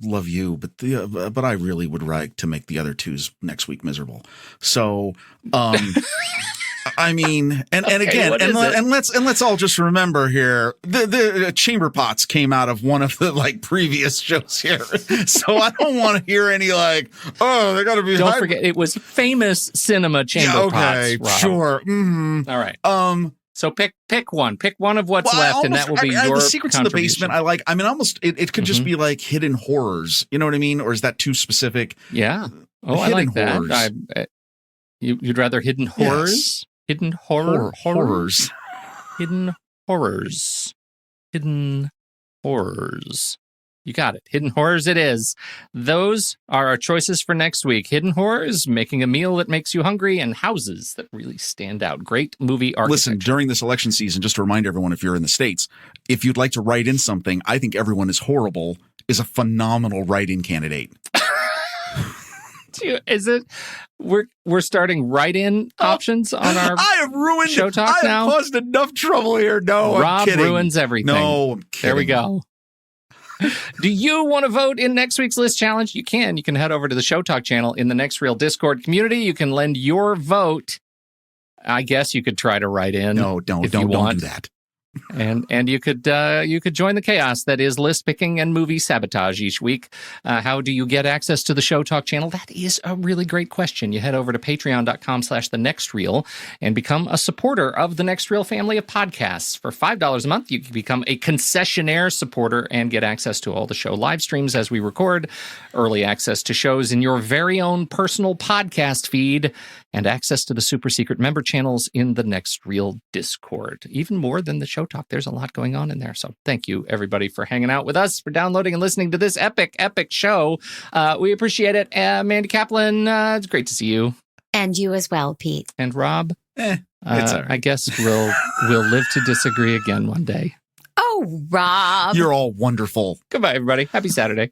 love you, but I really would like to make the other twos next week miserable. So, I mean, and again, let's all just remember here, the chamber pots came out of one of the previous shows here. So I don't want to hear any they got to be. Don't forget, it was famous cinema chamber pots. Rob. Sure. Mm-hmm. All right. So pick one. Pick one of what's left, and that will be your the secrets in the basement. It could just be like hidden horrors. You know what I mean? Or is that too specific? Yeah. Oh, I like that. You'd rather hidden horrors? Yes. Hidden horrors. Hidden horrors. Hidden horrors. You got it. Hidden horrors it is. Those are our choices for next week. Hidden horrors, making a meal that makes you hungry, and houses that really stand out. Great movie architecture. Listen, during this election season, just to remind everyone, if you're in the States, if you'd like to write in something, I think Everyone is Horrible is a phenomenal write-in candidate. Is it? We're starting write-in options on our I have ruined show talk now? I have caused enough trouble here. No, Rob I'm kidding. Ruins everything. No, I'm kidding. There we go. Do you want to vote in next week's list challenge? You can. You can head over to the Show Talk channel in the Next Reel Discord community. You can lend your vote. I guess you could try to write in. No, don't do that. And you could join the chaos that is list picking and movie sabotage each week. How do you get access to the Show Talk channel? That is a really great question. You head over to patreon.com/thenextreel and become a supporter of the Next Reel family of podcasts. For $5 a month, you can become a concessionaire supporter and get access to all the show live streams as we record, early access to shows in your very own personal podcast feed, and access to the super secret member channels in the Next Reel Discord. Even more than the Show Talk. There's a lot going on in there. So thank you, everybody, for hanging out with us, for downloading and listening to this epic show. We appreciate it. Mandy Kaplan, it's great to see you. And you as well, Pete. And Rob, it's all right. I guess we'll live to disagree again one day. Oh, Rob. You're all wonderful. Goodbye, everybody. Happy Saturday.